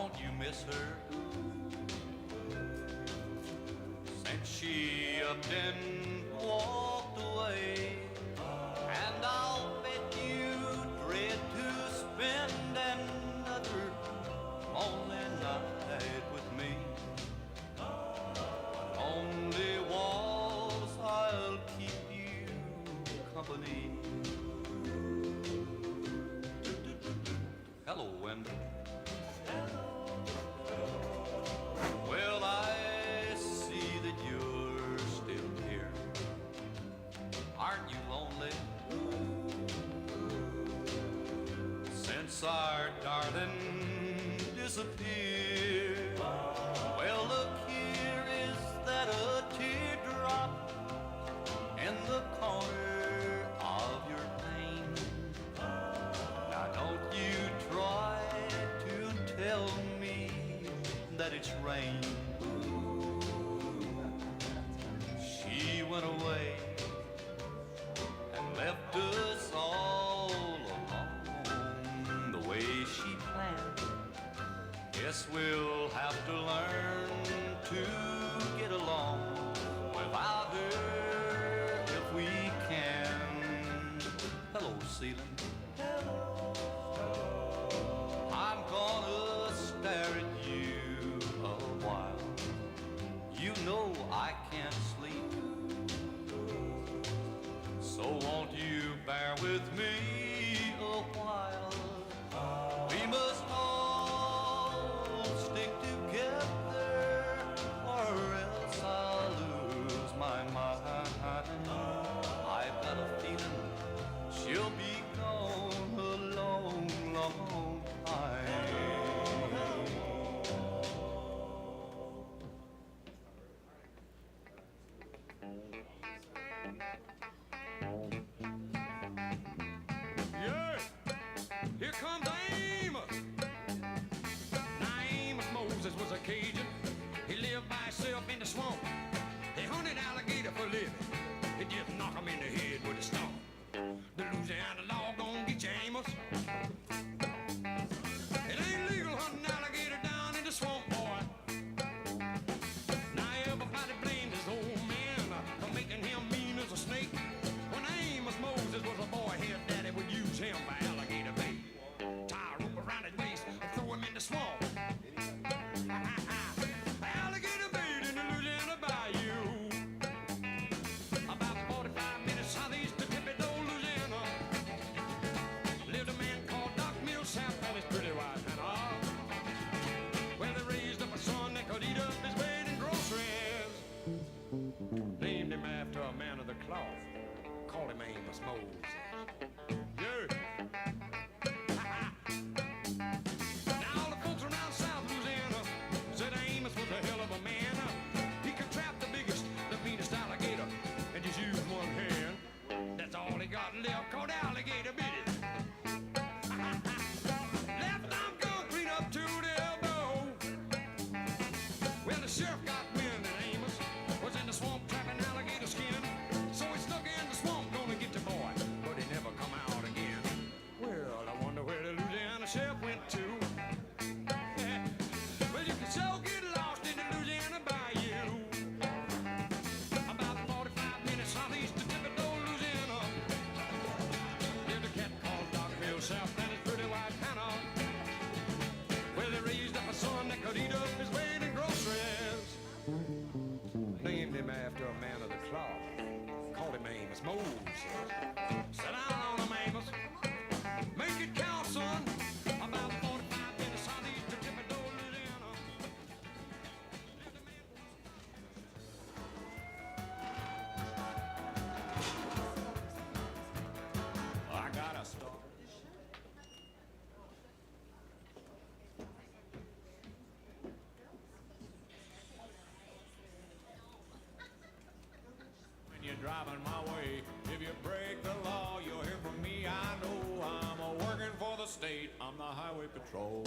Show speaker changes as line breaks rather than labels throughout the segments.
Don't you miss her? Since she up and walked away, and I'll bet you dread to spend another lonely night with me. Only walls, I'll keep you company. Hello, Wendy. Well, I see that you're still here. Aren't you lonely? Since our darling disappeared. Well, look, here is that a teardrop in the corner of your pain. Now don't you try to tell me that it's rain. She went away and left us all alone the way she planned. Guess we'll have to learn to get along without her if we can. Hello, ceiling. I'm gonna stare at you a while. You know I can't sleep. So won't you bear with me a while? We must all stick together, or else I'll lose my mind. I've got a feeling she'll be gone a long, long time.
Yeah, here comes Amos. Now Amos Moses was a Cajun. He lived by himself in the swamp. He hunted alligator for a living. He just knock him in the head with a stump. The Louisiana law gon' get you, Amos. It ain't legal hunting alligator down in the swamp, boy. Now everybody blames his old man for making him mean as a snake. When Amos Moses was a boy, his daddy would use him for alligator bait. Tie a rope around his waist and throw him in the swamp. Alligator bait in the Louisiana bayou. About 45 minutes southeast of Thibodeau, Louisiana, lived a man called Doc Millsap and his pretty wife Hannah. Well, they raised up a son that could eat up his bait and groceries. Named him after a man of the cloth. Called him Amos Moses. Yeah. Now all the folks around South Louisiana said Amos was a hell of a man. He could trap the biggest, the meanest alligator and just use one hand. That's all he got left, called alligator bit it. Left arm gun clean up to the elbow. Well, the sheriff got wind that Amos was in the swamp trapping alligator skin. So he snuck in the swamp, gonna get the boy, but he never come out again. Well, I wonder where the Louisiana sheriff went to. Well, you can so get lost in the Louisiana bayou. About 45 minutes southeast of Thibodeau, Louisiana, lived a cat called Doc Millsap and his pretty wife Hannah. Well, they raised up a son that could eat up his weight in groceries. Named him after a man of the cloth. Called him Amos Moses. Sit down on him, Amos. Make it count, son. About 45 minutes southeast of Thibodeau, Louisiana.
I got a star.
When you're driving my way, if you break the law, you'll hear from me. I know I'm a working for the state. I'm the highway patrol.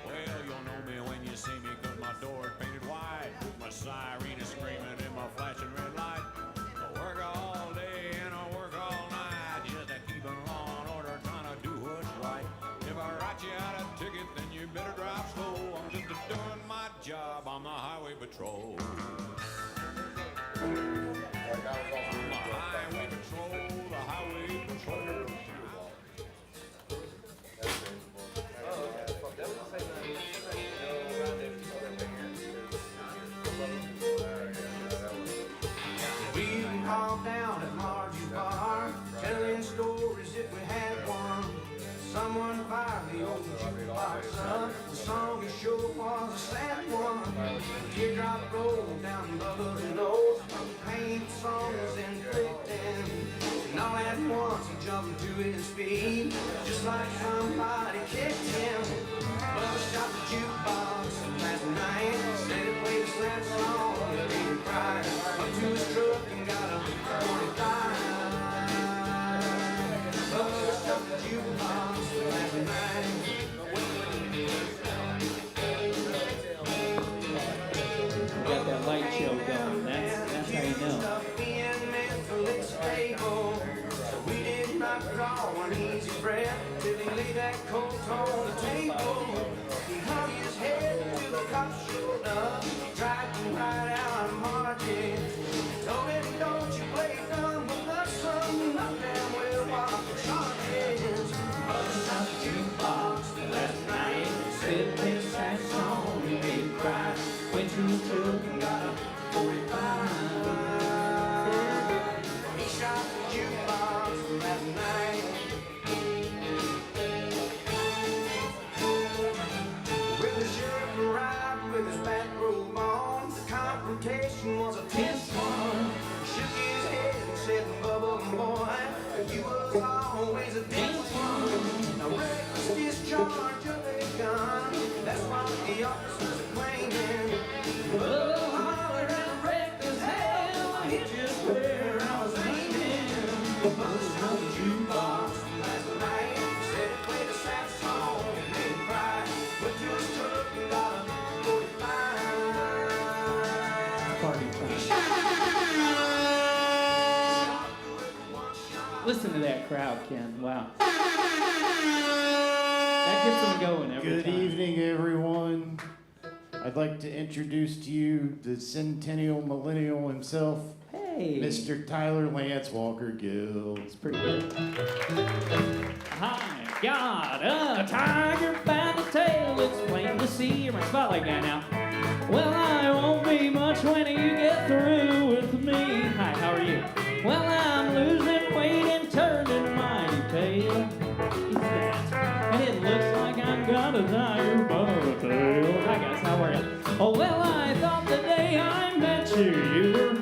Well, you'll know me when you see me, 'cause my door is painted white. My siren is screaming and my flashing red light. I work all day and I work all night, just to keep in law and order, trying to do what's right. If I write you highway patrol. I'm the highway patrol, the highway patrol.
We hauled down at Margie Bar, telling stories if we had one. Someone fired the old jukebox up. The song he sure was a sad one. A teardrop rolled down Bubba's nose. The pain song was inflicting. And all at once he jumped to his feet, just like somebody kicked him. Bubba shot the jukebox last night. Said it played a sad song that made him cry. Up to his truck and got a 45. Bubba shot the jukebox last night.
Got that light show going. That's how you know.
Being mentally stable, so we did not draw an easy breath till he laid that coat on the table. He hung his head till the cops showed up. He tried to ride out of Margie. Told him, don't you play dumb with us, son. Not damn well what the charge is. Bubba shot the jukebox last night. Said play a sad song, he made him cry. Went to his truck and got a 45. He shot the jukebox last night. When the sheriff arrived with his bathrobe on, the confrontation was a tense one. He shook his head and said, Bubba, boy, you was always a dense one. Now reckless discharge of a gun, that's what the officers are claiming. Bubba hollered and wrecked his hell, I hit just where I was aiming. Bubba shot the jukebox last night, said it played a sad song and made him cry. Went to his truck and got a 45.
Party time. Listen to that crowd, Ken. Wow. That gets them going every
Good
time.
evening, everyone. I'd like to introduce to you the centennial millennial himself,
Hey.
Mr. Tyler Lance Walker Gill.
It's pretty good. I got a tiger by the tail. It's plain to see. You're my spotlight guy now. Well, I won't be much when you get through with me. Hi, how are you? Well, I'm losing weight and turning mighty pale. It's that. And it looks like I've got a tiger by the tail. Hi, guys, how are you? Oh, well, I thought the day I met you, you were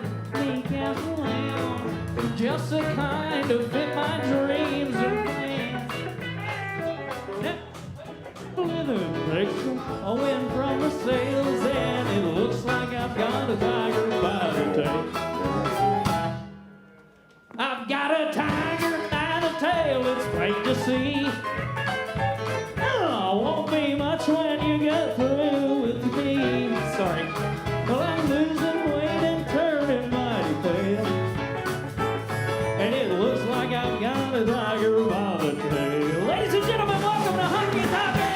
meek as a lamb. Just the kind of fit my dreams and plans. Living picture, I went from the sales and it looks like I've got a tiger by the tail. I've got a tiger by the tail, it's plain to see. Oh, won't be much when you get through with me. Sorry. Well, I'm losing weight and turning mighty pale. And it looks like I've got a tiger by the tail. Ladies and gentlemen, welcome to Honky Talkin!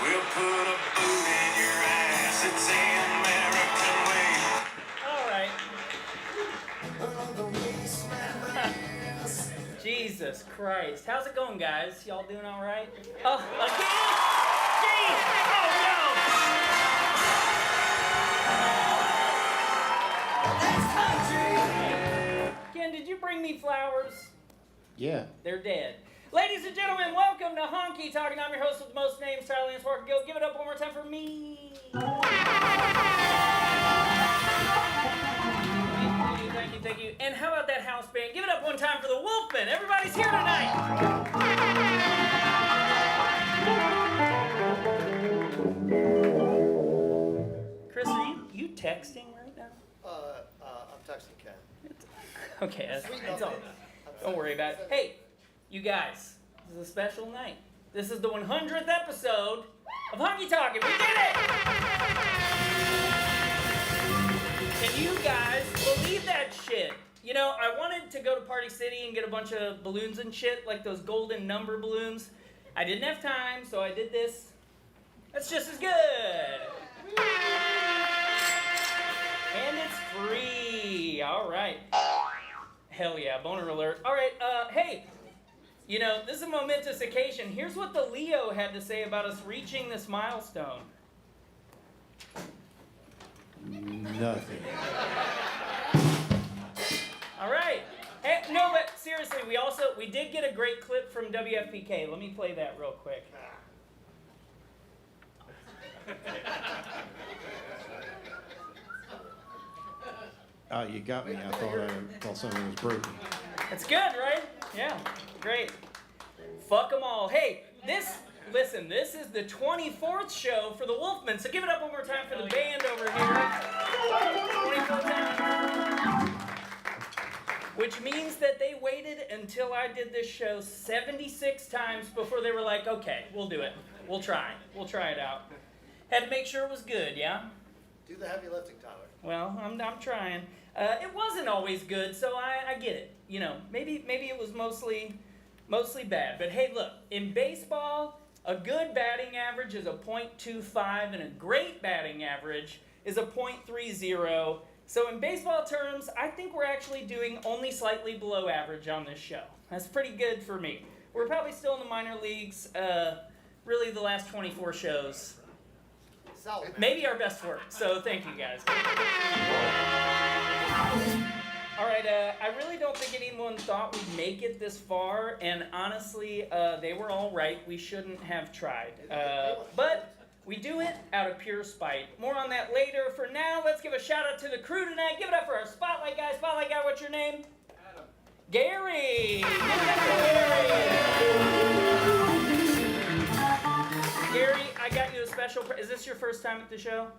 We'll put a boot in your ass. It's the American way.
All right. Jesus Christ. How's it going, guys? Y'all doing all right? Oh, again? Jeez! Oh, no! Ken, did you bring me flowers?
Yeah.
They're dead. Ladies and gentlemen, welcome to Honky Talkin. I'm your host with the most names, Tyler Lance Walker Gill. Give it up one more time for me. Thank you. And how about that house band? Give it up one time for the Wolfman. Everybody's here tonight. Chris, are you texting right now?
I'm texting Ken.
Okay, it's all. Don't worry about it. Hey, you guys, this is a special night. This is the 100th episode of Honky Talkin. We did it! Can you guys believe that shit? You know, I wanted to go to Party City and get a bunch of balloons and shit, like those golden number balloons. I didn't have time, so I did this. That's just as good. And it's free. All right. Hell yeah, boner alert. All right, hey, you know, this is a momentous occasion. Here's what the Leo had to say about us reaching this milestone.
Nothing.
All right. Hey, no, but seriously, we did get a great clip from WFPK. Let me play that real quick.
Oh, you got me. I thought something was broken.
It's good, right? Yeah, great. Fuck them all. Hey, this is the 24th show for the Wolfman, so give it up one more time for the band over here. 24th time. Which means that they waited until I did this show 76 times before they were like, okay, we'll do it. We'll try it out. Had to make sure it was good, yeah?
Do the heavy lifting, Tyler.
Well, I'm trying. It wasn't always good, so I get it. You know, maybe it was mostly bad. But hey, look, in baseball, a good batting average is a .25, and a great batting average is a .30. So in baseball terms, I think we're actually doing only slightly below average on this show. That's pretty good for me. We're probably still in the minor leagues. Really, the last 24 shows.
Solid.
Maybe our best work, so thank you guys. All right, I really don't think anyone thought we'd make it this far, and honestly, they were all right. We shouldn't have tried. But we do it out of pure spite. More on that later. For now, let's give a shout out to the crew tonight. Give it up for our Spotlight guy. Spotlight guy, what's your name? Adam. Gary! Give it up for Gary! Gary, I got you a special. Is this your first time at the show?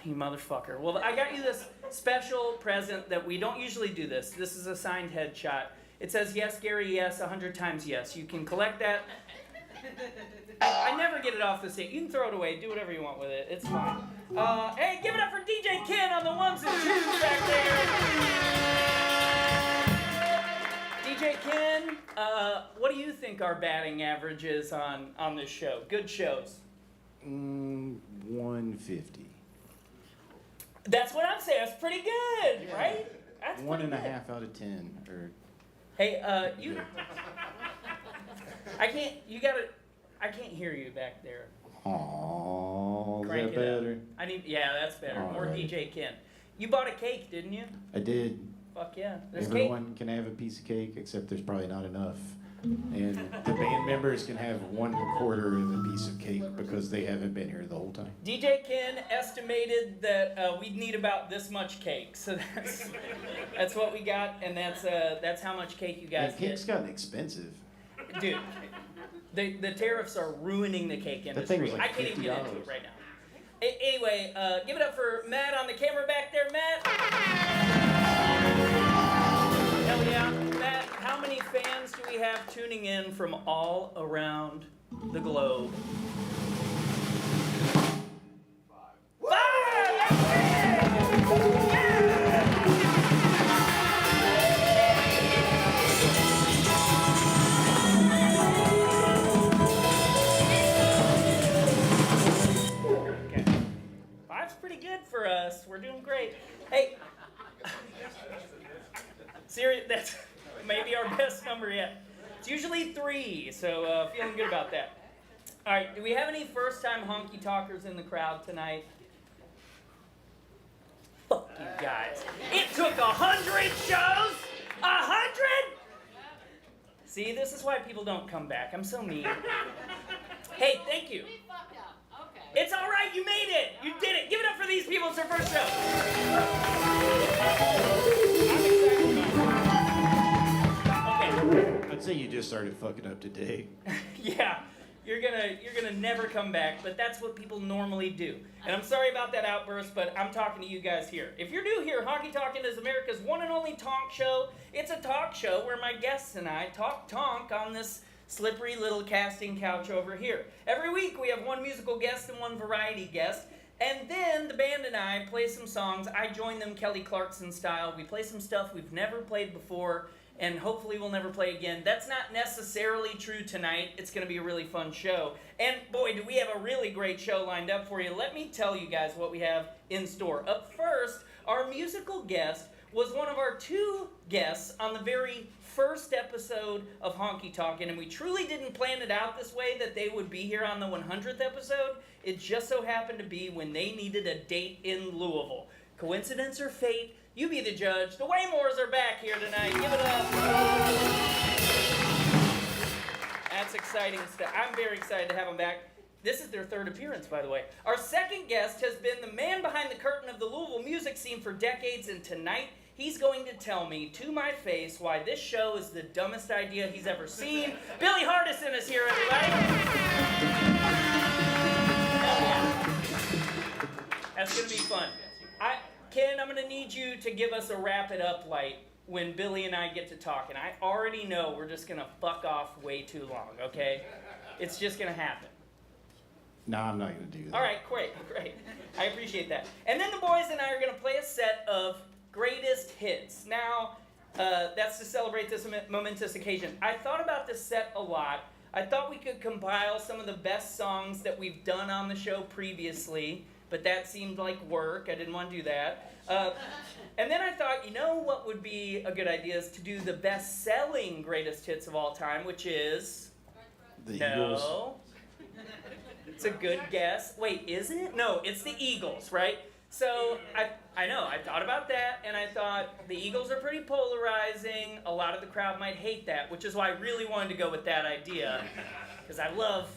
You motherfucker. Well, I got you this special present that we don't usually do this. This is a signed headshot. It says, yes, Gary, yes, 100 times yes. You can collect that. I never get it off the stage. You can throw it away. Do whatever you want with it. It's fine. Hey, give it up for DJ Ken on the ones and twos back there. DJ Ken, what do you think our batting average is on this show? Good shows.
150.
That's what I'm saying. That's pretty good,
Yeah.
right? That's
1.5 out of 10. Or
Hey, you. I can't hear you back there.
oh, is
Crank
that
it up.
better?
Yeah, that's better.
All
More
right.
DJ Ken. You bought a cake, didn't you?
I did.
Fuck yeah. There's
Everyone can have a piece of cake, except there's probably not enough. And the band members can have 1/4 of a piece of cake because they haven't been here the whole time.
cake. DJ Ken estimated that we'd need about this much cake, so that's what we got, and that's how much cake you guys
And cake's
get.
gotten expensive.
Dude, the tariffs are ruining the cake industry.
That thing was like
I can't even get into
$50.
it right now. Anyway, give it up for Matt on the camera back there, Matt. Hell yeah. Matt, how many fans do we have tuning in from all around the globe? 5! That's it! Okay. 5's pretty good for us. We're doing great. Hey, serious, that's maybe our best number yet. It's usually 3, so feeling good about that. All right, do we have any first-time honky talkers in the crowd tonight? Fuck you guys. It took 100 shows? 100? See, this is why people don't come back. I'm so mean. Hey, thank you.
We fucked up. Okay.
It's all right. You made it. You did it. Give it up for these people. It's their first show. I'm excited. Okay.
I'd say you just started fucking up today.
Yeah. You're gonna never come back, but that's what people normally do. And I'm sorry about that outburst, but I'm talking to you guys here. If you're new here, Honky Talkin is America's one and only tonk show. It's a talk show where my guests and I talk tonk on this slippery little casting couch over here. Every week we have one musical guest and one variety guest, and then the band and I play some songs. I join them Kelly Clarkson style. We play some stuff we've never played before, and hopefully we'll never play again. That's not necessarily true tonight. It's going to be a really fun show. And boy, do we have a really great show lined up for you. Let me tell you guys what we have in store. Up first, our musical guest was one of our two guests on the very first episode of Honky Talkin, and we truly didn't plan it out this way that they would be here on the 100th episode. It just so happened to be when they needed a date in Louisville. Coincidence or fate? You be the judge. The Waymores are back here tonight. Give it up. That's exciting stuff. I'm very excited to have them back. This is their third appearance, by the way. Our second guest has been the man behind the curtain of the Louisville music scene for decades, and tonight he's going to tell me to my face why this show is the dumbest idea he's ever seen. Billy Hardison is here, everybody. That's going to be fun. Ken, I'm going to need you to give us a wrap it up light when Billy and I get to talking. I already know we're just going to fuck off way too long, okay? It's just going to happen.
No, I'm not going to do that.
All right, great. I appreciate that. And then the boys and I are going to play a set of greatest hits. Now, that's to celebrate this momentous occasion. I thought about this set a lot. I thought we could compile some of the best songs that we've done on the show previously, but that seemed like work. I didn't want to do that. And then I thought, you know what would be a good idea is to do the best-selling greatest hits of all time, which is...
The Eagles.
No. It's a good guess. Wait, isn't it? No, it's the Eagles, right? So I know, I thought about that, and I thought the Eagles are pretty polarizing. A lot of the crowd might hate that, which is why I really wanted to go with that idea, because I love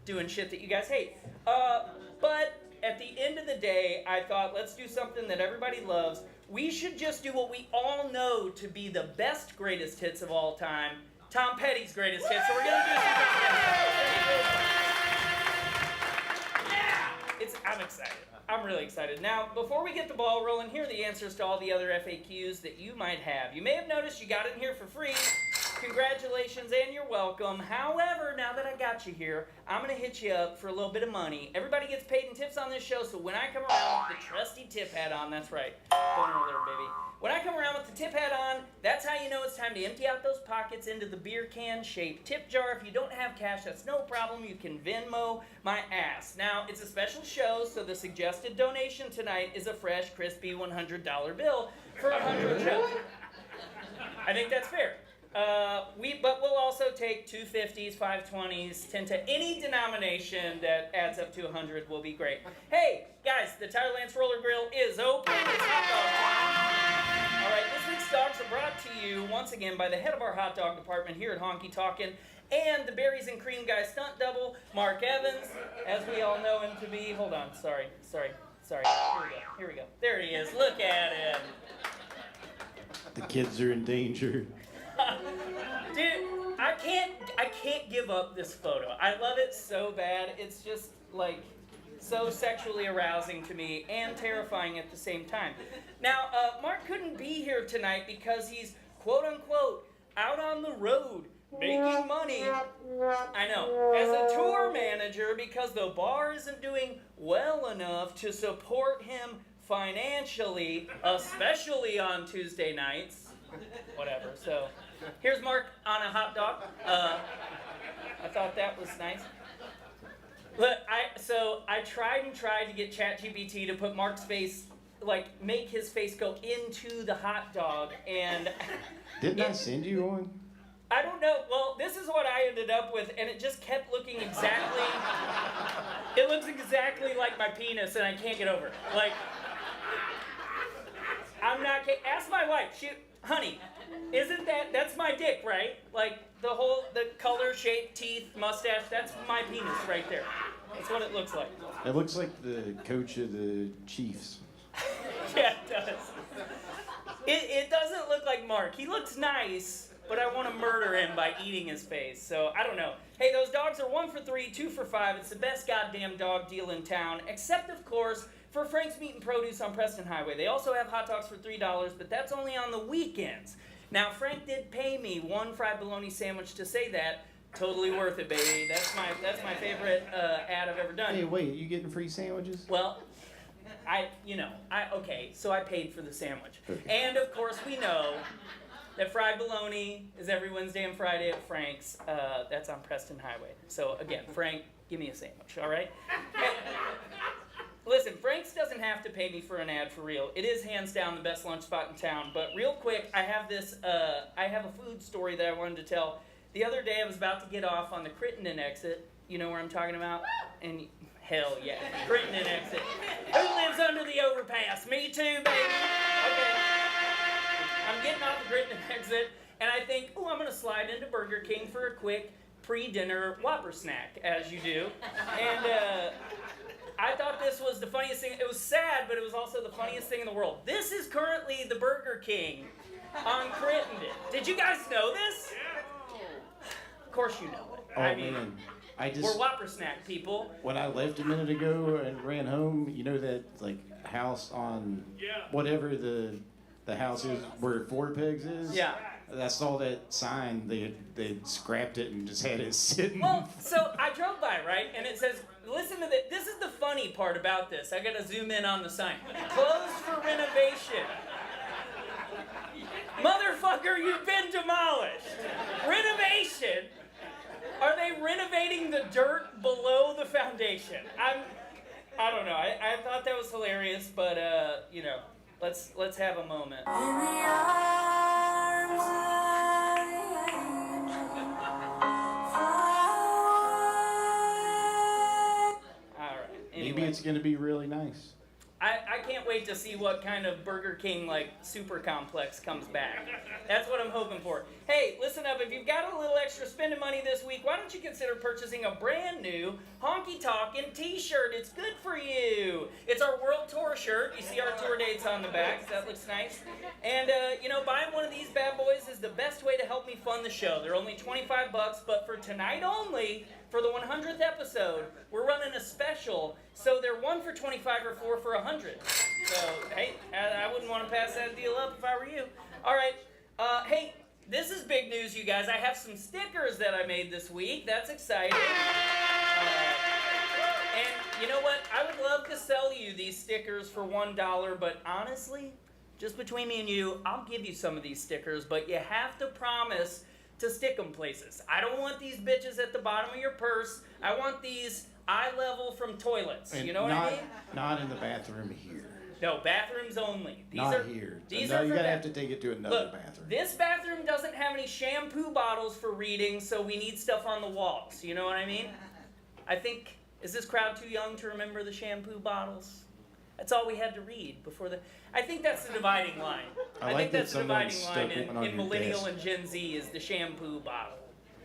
doing shit that you guys hate. But at the end of the day, I thought, let's do something that everybody loves. We should just do what we all know to be the best greatest hits of all time, Tom Petty's greatest hits. So we're going to do some Tom Petty. I'm excited. I'm really excited. Now, before we get the ball rolling, here are the answers to all the other FAQs that you might have. You may have noticed you got in here for free. Congratulations and you're welcome. However, now that I got you here, I'm going to hit you up for a little bit of money. Everybody gets paid in tips on this show, so when I come around with the trusty tip hat on, that's right, going over there, baby. When I come around with the tip hat on, that's how you know it's time to empty out those pockets into the beer can shaped tip jar. If you don't have cash, that's no problem. You can Venmo my ass. Now, it's a special show, so the suggested donation tonight is a fresh, crispy $100 bill for 100 shows. I think that's fair. But we'll also take 250s, 520s, 10 to any denomination that adds up to 100 will be great. Hey, guys, the Tyler Lance Roller Grill is open. It's hot dog time. All right, this week's dogs are brought to you once again by the head of our hot dog department here at Honky Talkin' and the Berries and Cream Guy stunt double, Mark Evans, as we all know him to be. Hold on, sorry. Here we go. There he is. Look at him.
The kids are in danger.
Dude, I can't give up this photo. I love it so bad. It's just like so sexually arousing to me and terrifying at the same time. Now, Mark couldn't be here tonight because he's quote unquote out on the road making money. I know, as a tour manager because the bar isn't doing well enough to support him financially, especially on Tuesday nights. Whatever. So. Here's Mark on a hot dog. I thought that was nice. Look, I tried to get ChatGPT to put Mark's face, like make his face go into the hot dog, and
Didn't I send you one?
I don't know. Well, this is what I ended up with, and it just kept looking exactly. It looks exactly like my penis, and I can't get over it. Like, I'm not. Ask my wife. Honey, isn't that's my dick, right? Like, the color-shaped teeth, mustache, that's my penis right there. That's what it looks like.
It looks like the coach of the Chiefs.
Yeah, it does. It doesn't look like Mark. He looks nice, but I want to murder him by eating his face. So, I don't know. Hey, those dogs are 1 for 3, 2 for 5. It's the best goddamn dog deal in town, except, of course, for Frank's Meat and Produce on Preston Highway. They also have hot dogs for $3, but that's only on the weekends. Now, Frank did pay me 1 fried bologna sandwich to say that. Totally worth it, baby. That's my favorite ad I've ever done.
Hey, wait, you getting free sandwiches?
Well, okay, so I paid for the sandwich.
Okay.
And, of course, we know that fried bologna is every Wednesday and Friday at Frank's. That's on Preston Highway. So, again, Frank, give me a sandwich, all right? Hey, listen, Frank's doesn't have to pay me for an ad for real. It is hands down the best lunch spot in town. But real quick, I have a food story that I wanted to tell. The other day I was about to get off on the Crittenden exit. You know where I'm talking about? And hell yeah, Crittenden exit. Who lives under the overpass? Me too, baby. Okay. I'm getting off the Crittenden exit, and I think, oh, I'm going to slide into Burger King for a quick pre-dinner Whopper snack, as you do. And I thought this was the funniest thing. It was sad, but it was also the funniest thing in the world. This is currently the Burger King on Crittenden. Did you guys know this? Of course you know it.
Oh,
I mean,
man.
we're Whopper snack people.
When I left a minute ago and ran home, you know that, like, house on whatever the house is where Four Pegs is?
Yeah.
I saw that sign. They scrapped it and just had it sitting.
Well, so I drove by, right? And it says, listen to this. This is the funny part about this. I got to zoom in on the sign. Closed for renovation. Motherfucker, you've been demolished. Renovation? Are they renovating the dirt below the foundation? I don't know. I thought that was hilarious, but let's have a moment. All right. Anyway.
Maybe it's going to be really nice.
I can't wait to see what kind of Burger King, like, super complex comes back. That's what I'm hoping for. Hey, listen up. If you've got a little extra spending money this week, why don't you consider purchasing a brand new Honky Talkin t-shirt? It's good for you. It's our world tour shirt. You see our tour dates on the back. So that looks nice. And, buying one of these bad boys is the best way to help me fund the show. They're only $25, but for tonight only, for the 100th episode, we're running a special. So they're 1 for 25 or 4 for 100. So, hey, I wouldn't want to pass that deal up if I were you. All right. Hey, this is big news, you guys. I have some stickers that I made this week. That's exciting. And you know what? I would love to sell you these stickers for $1, but honestly, just between me and you, I'll give you some of these stickers, but you have to promise to stick them places. I don't want these bitches at the bottom of your purse. I want these eye level from toilets.
And
you know what I mean?
Not in the bathroom here.
No, bathrooms only.
Not here.
These
no,
are
you
for
gotta have to take it to another
Look,
bathroom.
This bathroom doesn't have any shampoo bottles for reading, so we need stuff on the walls. You know what I mean? I think, is this crowd too young to remember the shampoo bottles? That's all we had to read before the... I think that's the dividing line.
I
think
like
that's
that
the dividing
someone
line
stuck one on
in
your
millennial
desk.
and Gen Z is the shampoo bottle.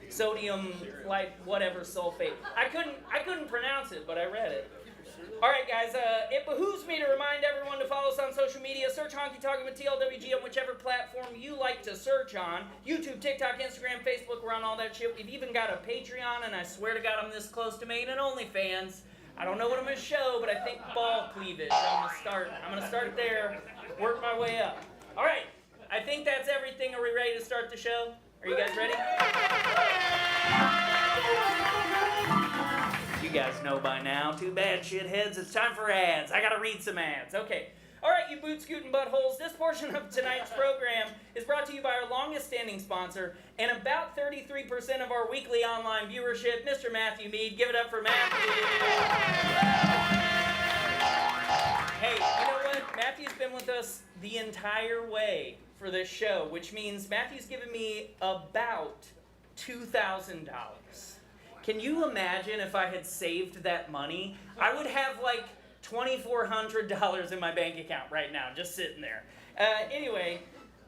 Sodium, like, whatever, sulfate. I couldn't pronounce it, but I read it. All right, guys, it behooves me to remind everyone to follow us on social media. Search Honky Talkin with TLWG on whichever platform you like to search on. YouTube, TikTok, Instagram, Facebook, we're on all that shit. We've even got a Patreon, and I swear to God I'm this close to making an OnlyFans. I don't know what I'm going to show, but I think ball cleavage. I'm going to start there, work my way up. All right, I think that's everything. Are we ready to start the show? Are you guys ready? You guys know by now. Too bad, shitheads. It's time for ads. I gotta read some ads. Okay. All right, you boot-scooting buttholes. This portion of tonight's program is brought to you by our longest-standing sponsor and about 33% of our weekly online viewership, Mr. Matthew Mead. Give it up for Matthew. Hey, you know what? Matthew's been with us the entire way for this show, which means Matthew's given me about $2,000. Can you imagine if I had saved that money? I would have like $2,400 in my bank account right now, just sitting there. Anyway,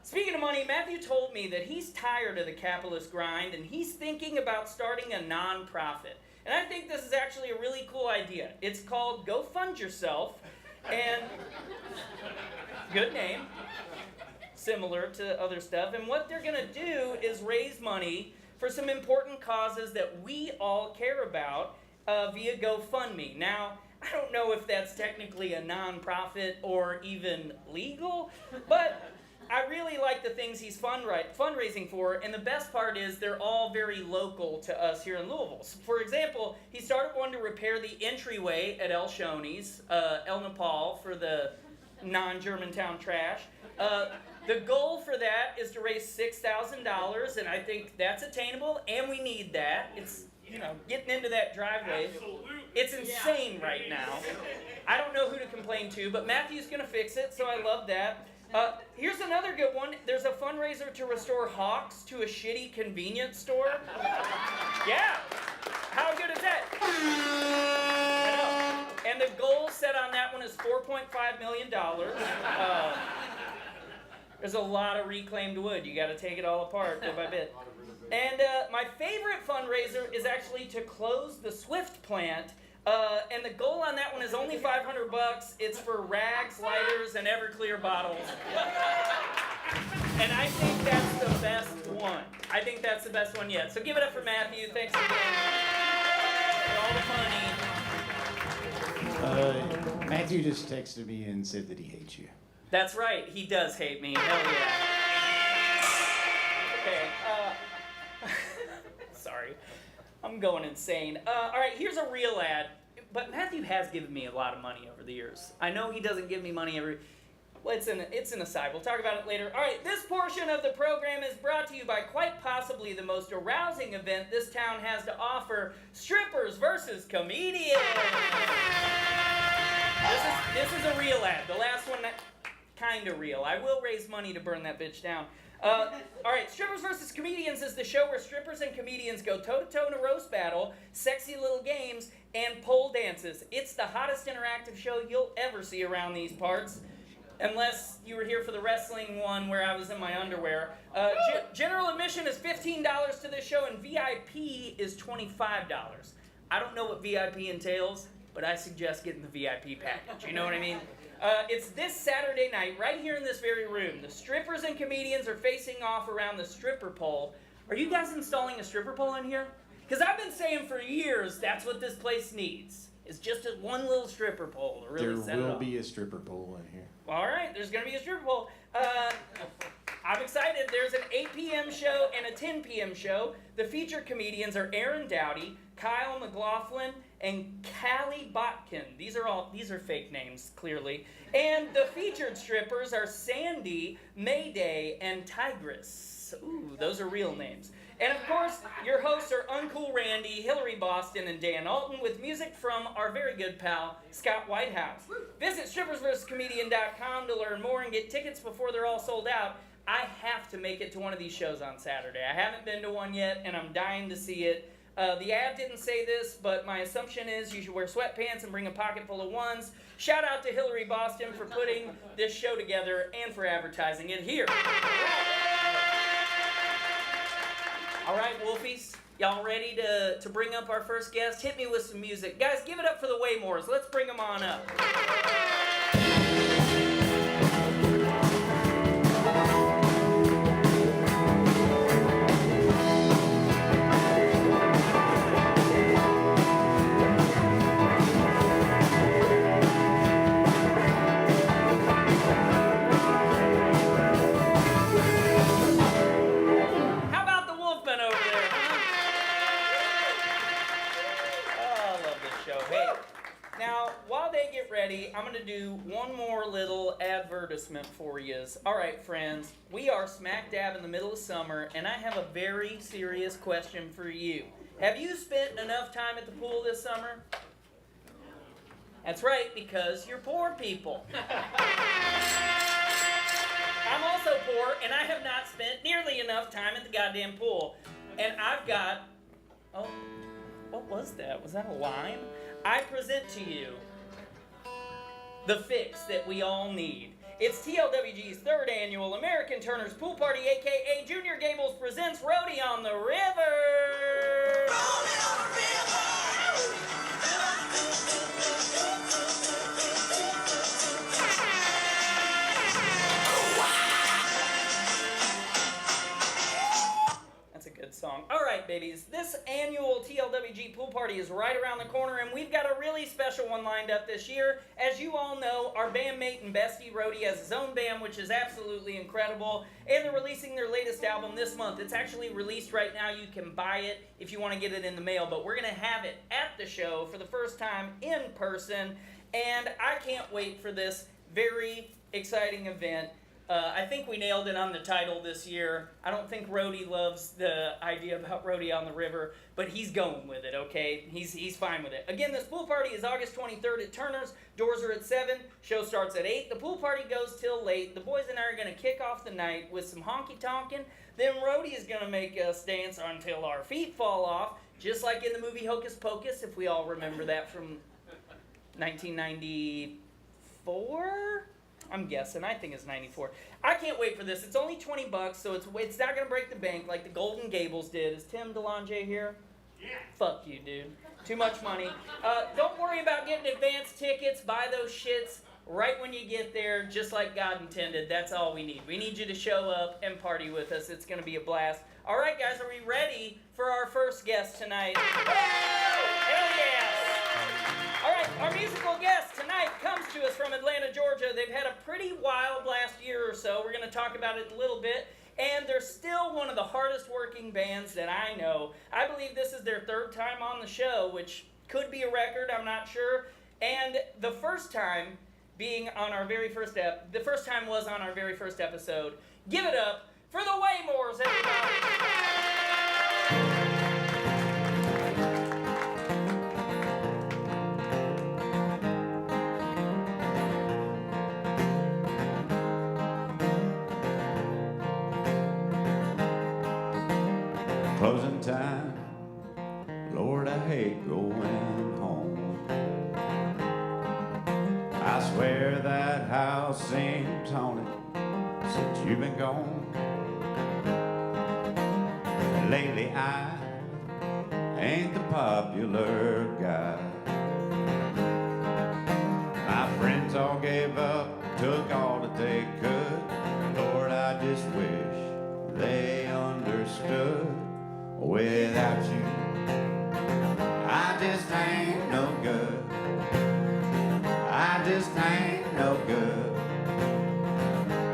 Speaking of money, Matthew told me that he's tired of the capitalist grind and he's thinking about starting a non-profit. And I think this is actually a really cool idea. It's called Go Fund Yourself, and good name, similar to other stuff. And what they're gonna do is raise money for some important causes that we all care about via GoFundMe. Now, I don't know if that's technically a non-profit or even legal, but I really like the things he's fundraising for, and the best part is they're all very local to us here in Louisville. So for example, he started one to repair the entryway at El Shoney's, El Nepal for the non-Germantown trash. The goal for that is to raise $6,000, and I think that's attainable, and we need that. It's, you know, getting into that driveway. It's insane right now. I don't know who to complain to, but Matthew's gonna fix it, so I love that. Here's another good one. There's a fundraiser to restore Hawks to a shitty convenience store. Yeah. How good is that? I know. And the goal set on that one is $4.5 million. There's a lot of reclaimed wood. You got to take it all apart bit by bit. And my favorite fundraiser is actually to close the Swift plant. And the goal on that one is only $500. It's for rags, lighters, and Everclear bottles. And I think that's the best one. I think that's the best one yet. So give it up for Matthew. Thanks again for all the money.
Matthew just texted me and said that he hates you.
That's right. He does hate me. Hell yeah. Okay. Sorry. I'm going insane. All right, here's a real ad. But Matthew has given me a lot of money over the years. I know he doesn't give me money every... Well, it's an aside. We'll talk about it later. All right, this portion of the program is brought to you by quite possibly the most arousing event this town has to offer, strippers versus comedians. This is a real ad. The last one, kind of real. I will raise money to burn that bitch down. All right, Strippers versus Comedians is the show where strippers and comedians go toe-to-toe in a roast battle, sexy little games, and pole dances. It's the hottest interactive show you'll ever see around these parts, unless you were here for the wrestling one where I was in my underwear. General admission is $15 to this show, and VIP is $25. I don't know what VIP entails, but I suggest getting the VIP package. You know what I mean? It's this Saturday night, right here in this very room. The strippers and comedians are facing off around the stripper pole. Are you guys installing a stripper pole in here? Because I've been saying for years that's what this place needs. It's just one little stripper pole to really set it
There
off.
will be a stripper pole in here.
All right, there's going to be a stripper pole. I'm excited. There's an 8 p.m. show and a 10 p.m. show. The featured comedians are Aaron Dowdy, Kyle McLaughlin, and Callie Botkin. These are fake names, clearly. And the featured strippers are Sandy, Mayday, and Tigress. Ooh, those are real names. And of course, your hosts are Uncool Randy, Hillary Boston, and Dan Alton, with music from our very good pal, Scott Whitehouse. Visit strippersversuscomedian.com to learn more and get tickets before they're all sold out. I have to make it to one of these shows on Saturday. I haven't been to one yet, and I'm dying to see it. The ad didn't say this, but my assumption is you should wear sweatpants and bring a pocket full of ones. Shout out to Hillary Boston for putting this show together and for advertising it here. All right, Wolfies, y'all ready to bring up our first guest? Hit me with some music. Guys, give it up for the Waymores. Let's bring them on up. I'm going to do one more little advertisement for you. All right, friends, we are smack dab in the middle of summer, and I have a very serious question for you. Have you spent enough time at the pool this summer? That's right, because you're poor people. I'm also poor, and I have not spent nearly enough time at the goddamn pool. And I've got... Oh, what was that? Was that a line? I present to you the fix that we all need. It's TLWG's third annual American Turners Pool Party, aka Junior Gables presents Roadie on the River. That's a good song. All right, babies. This annual TLWG Pool Party is right around the corner, and we've got a really special one lined up this year. As you all know, our bandmate and bestie Roadie has his own band, which is absolutely incredible, and they're releasing their latest album this month. It's actually released right now. You can buy it if you want to get it in the mail, but we're going to have it at the show for the first time in person, and I can't wait for this very exciting event. I think we nailed it on the title this year. I don't think Roadie loves the idea about Roadie on the River, but he's going with it, okay? He's fine with it. Again, this pool party is August 23rd at Turner's. Doors are at 7. Show starts at 8. The pool party goes till late. The boys and I are going to kick off the night with some Honky Talkin. Then Roadie is going to make us dance until our feet fall off, just like in the movie Hocus Pocus, if we all remember that from 1994? I'm guessing. I think it's 94. I can't wait for this. It's only $20, so it's not going to break the bank like the Golden Gables did. Is Tim DeLonge here? Yeah. Fuck you, dude. Too much money. Don't worry about getting advance tickets. Buy those shits right when you get there, just like God intended. That's all we need. We need you to show up and party with us. It's going to be a blast. All right, guys, are we ready for our first guest tonight? Hell yes! All right, our musical guest tonight comes to us from Atlanta, Georgia. They've had a pretty wild last year or so. We're going to talk about it a little bit. And they're still one of the hardest working bands that I know. I believe this is their third time on the show, which could be a record, I'm not sure. And the first time being on our very first the first time was on our very first episode. Give it up for the Waymores, everybody.
Closing time, Lord, I hate going home. I swear that house seems haunted since you've been gone. Lately I ain't the popular guy. My friends all gave up, took all that they could. Lord, I just wish they understood. Without you, I just ain't no good. I just ain't no good.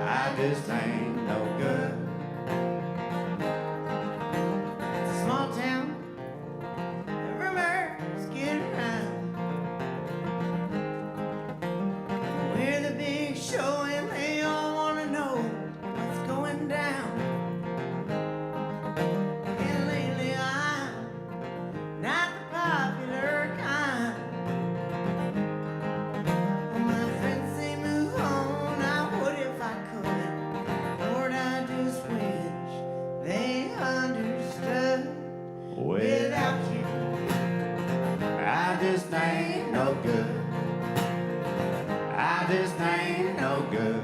I just ain't no good. It's a small town, the rumors get around. We're the big show and they all wanna know what's going down. Ain't no good. I just ain't no good.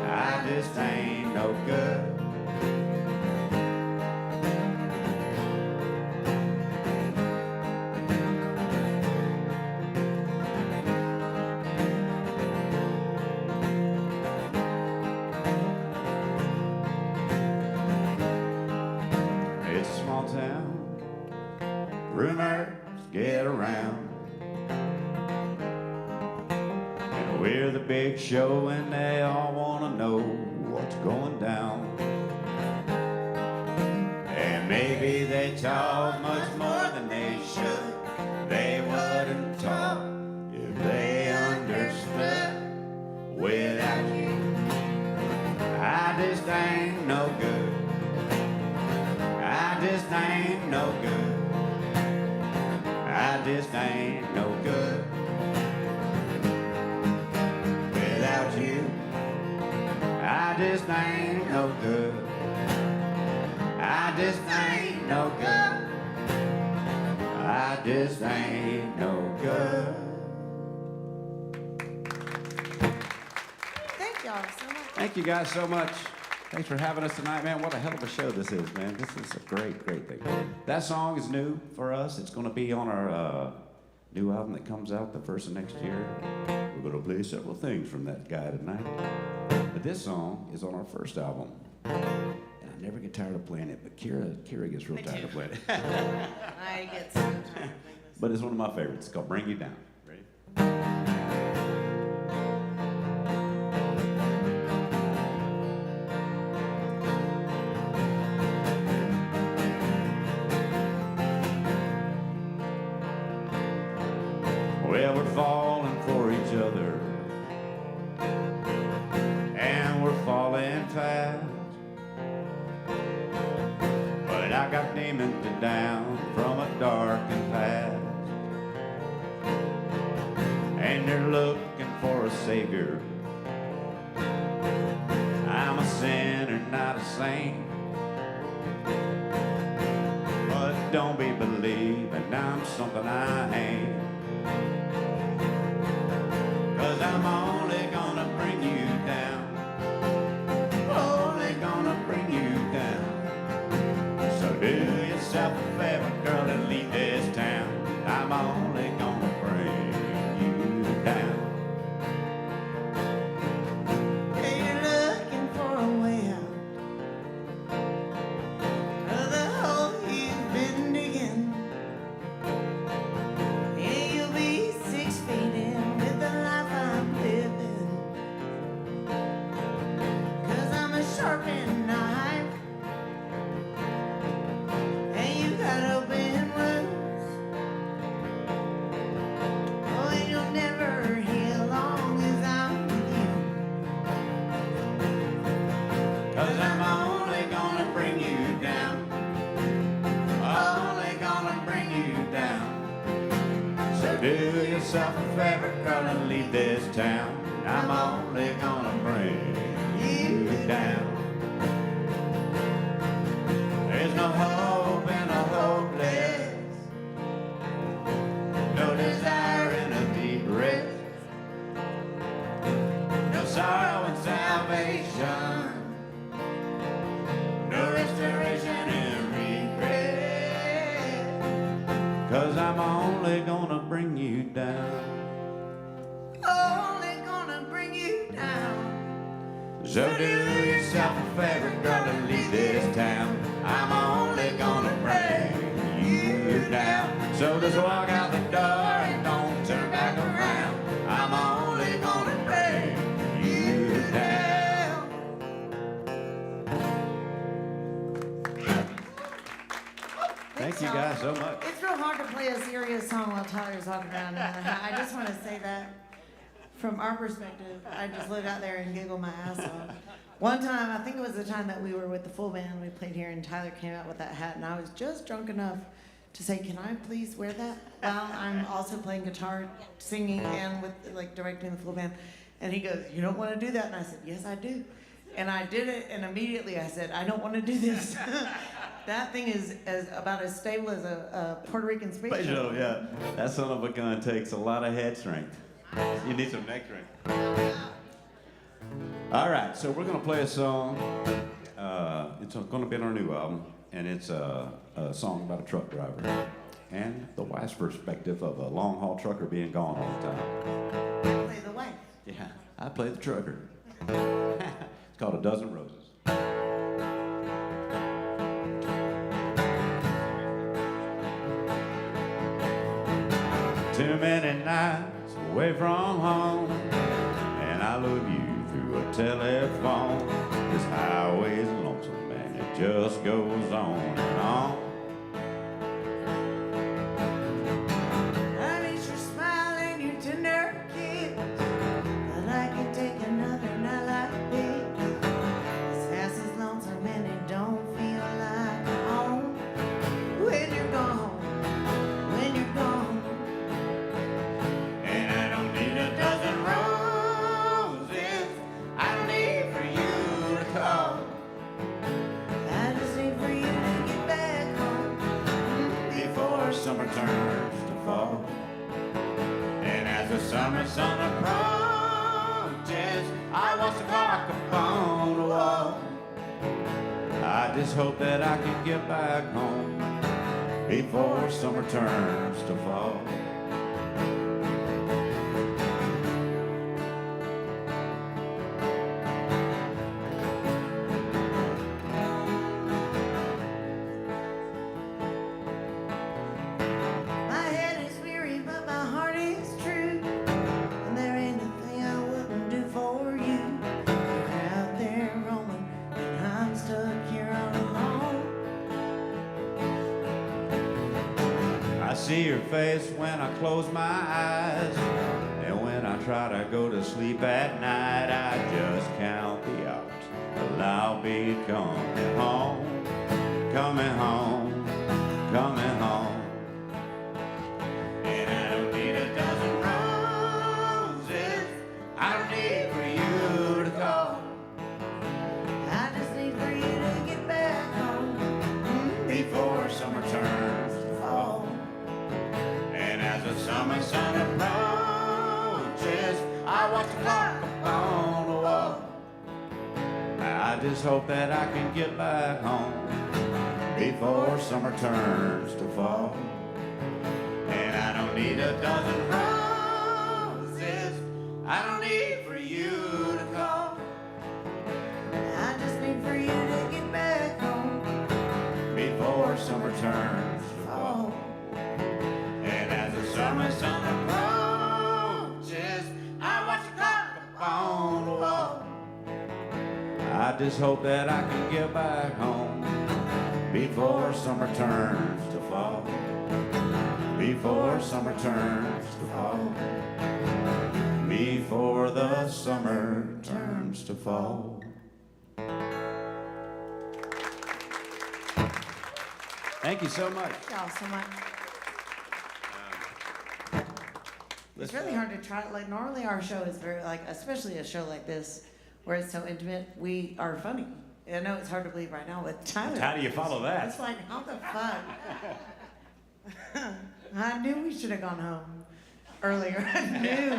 I just ain't no good. It's a small town. Rumors get around, and we're the big show and they all want to know what's going down. And maybe they talk much more than they should. They wouldn't talk if they understood. Without you, I just ain't no good. I just ain't no good. I just ain't no good. Without you, I just ain't no good. I just ain't no good. I just ain't no good.
y'all so much.
Thank you guys so much. Thanks for having us tonight, man. What a hell of a show this is, man. This is a great, great thing. That song is new for us. It's going to be on our new album that comes out the first of next year. We're going to play several things from that guy tonight. But this song is on our first album. And I never get tired of playing it, but Kira gets real tired of playing it.
I get so tired of playing this.
But it's one of my favorites. It's called Bring You Down. Ready? Well, we're falling for each other, and we're falling fast. But I got demons down from a darkened past, and they're looking for a savior. I'm a sinner, not a saint, but don't be believing I'm something I ain't. 'Cause I'm only gonna bring you down, only gonna bring you down. So do yourself a favor, girl, and leave this town. I'm only gonna bring you down.
Hey, you're looking for a way out of the hole you've been digging. Yeah, you'll be 6 feet in with the life I'm living. 'Cause I'm a sharpened knife, and you got open wounds. Oh, and you'll never heal long as I'm with you.
'Cause I'm only gonna bring you down, only gonna bring you down. So do yourself a favor, girl, and leave this town. I'm only gonna bring you down. There's no hope in a hopeless, no desire in a deep rest, no sorrow in salvation, no restoration in regret. 'Cause I'm only gonna bring you down,
Only gonna bring you down.
so do yourself a favor, girl, and leave this town. I'm only gonna bring you down. So just walk out the door and don't turn back around. I'm only gonna bring you down. Thank you guys so much.
It's real hard to play a serious song while Tyler's walking around. And I just want to say that from our perspective, I just look out there and giggle my ass off. One time, I think it was the time that we were with the full band, we played here, and Tyler came out with that hat, and I was just drunk enough to say, "Can I please wear that?" While I'm also playing guitar, singing, and with like directing the full band. And he goes, "You don't want to do that?" And I said, "Yes, I do." And I did it, and immediately I said, "I don't want to do this." That thing is about as stable as a Puerto Rican speech.
Yeah, that son of a gun takes a lot of head strength. You need some neck strength. All right, so we're gonna play a song. It's gonna be on our new album, and it's a song about a truck driver and the wife's perspective of a long haul trucker being gone all the time.
Play the wife.
Yeah, I play the trucker. It's called A Dozen Roses. Too many nights away from home, and I love you through a telephone. This highway's lonesome, and it just goes on and on.
I miss your smile and your tender kiss, but I can take another night like this. This house is lonesome and it don't feel like home. When you're gone, when you're gone.
And I don't need a dozen roses, I don't need for you to call.
I just need for you to get back home
Before summer turns to fall, and as the summer sun approaches, I watch the clock upon the wall. I just hope that I can get back home before summer turns to fall.
My head is weary, but my heart is true. And there ain't a thing I wouldn't do for you. You're out there roaming, and I'm stuck here all alone.
I see your face when I close my eyes, and when I try to go to sleep at night, I just count the hours till I'll be coming home, coming home, coming home. And I don't need a dozen roses, I don't need for you to call.
I just need for you to get back home
Before summer turns to fall. And as the summer sun approaches, I watch the clock on the wall. I just hope that I can get back home before summer turns to fall. And I don't need a dozen roses, I don't need for you to call.
I just need for you to get back home
Before summer turns to fall. And as the summer sun approaches, I watch the clock upon the wall. I just hope that I can get back home before summer turns to fall. Before summer turns to fall. Before the summer turns to fall. Thank you so much.
Thank y'all so much. It's really hard to try. Like normally our show is very like, especially a show like this, where it's so intimate. We are funny. I know it's hard to believe right now, but Tyler.
How do you follow that?
It's like, how the fuck? I knew we should have gone home earlier. I knew.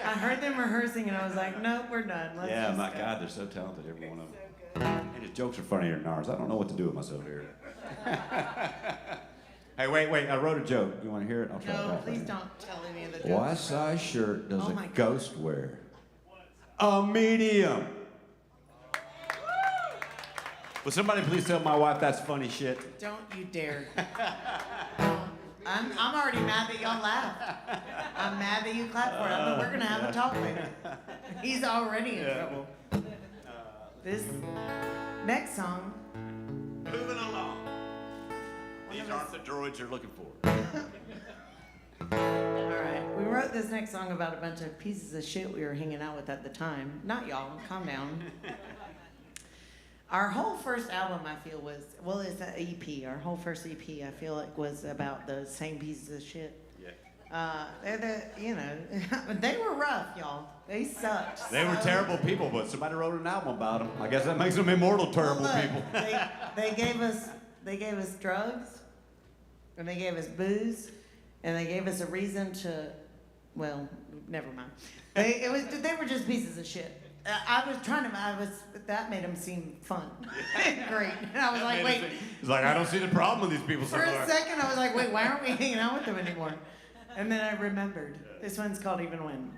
I heard them rehearsing, and I was like, nope, we're done. Let's
Yeah,
just
my
go.
God, they're so talented, every one of them. And his jokes are funnier than ours. I don't know what to do with myself here. Hey, wait, I wrote a joke. You want to hear it? I'll try it
No,
out.
please don't tell any of the jokes.
What size shirt does
Oh
a
my God.
ghost wear? A medium. Will somebody please tell my wife that's funny shit?
Don't you dare. I'm already mad that y'all laughed. I'm mad that you clapped for it. I mean, we're gonna have a talk later. He's already in trouble. This next song.
Moving along. These aren't the droids you're looking for.
All right, we wrote this next song about a bunch of pieces of shit we were hanging out with at the time. Not y'all. Calm down. Our whole first album, I feel, was, well, it's an EP. Our whole first EP, I feel like, was about the same pieces of shit.
Yeah.
They were rough, y'all. They sucked.
They were
so-
terrible people, but somebody wrote an album about them. I guess that makes them immortal terrible
Well, look,
people.
they gave us drugs, and they gave us booze, and they gave us a reason to, well, never mind. They were just pieces of shit. That made them seem fun. Great. And I was like, wait.
It's like, I don't see the problem with these people so
For
far.
a second, I was like, wait, why aren't we hanging out with them anymore? And then I remembered. This one's called Even When.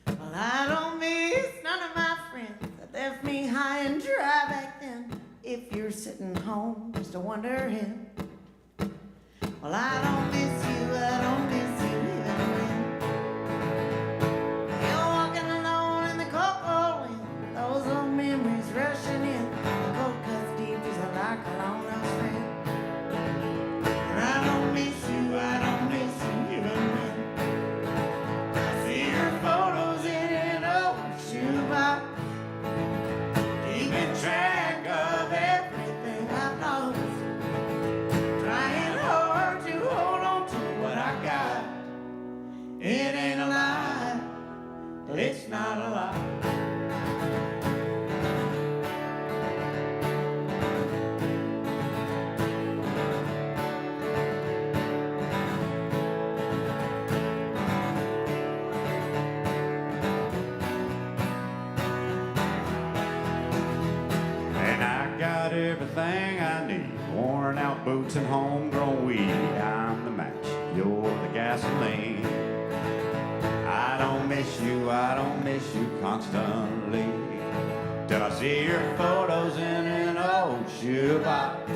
Well, I don't miss none of my friends that left me high and dry back then. If you're sitting home just wondering. Well, I don't miss you, I don't miss you even when you're walking alone in the cold wind. Those old memories rushing in. The cold cuts deep just like a long lost friend. And I don't miss you, I don't miss you even when I see your photos in an old shoebox, keeping track of everything I've lost, trying hard to hold on to
everything I need. Worn out boots and homegrown weed. I'm the match, you're the gasoline. I don't miss you constantly. Till I see your photos in an old shoebox.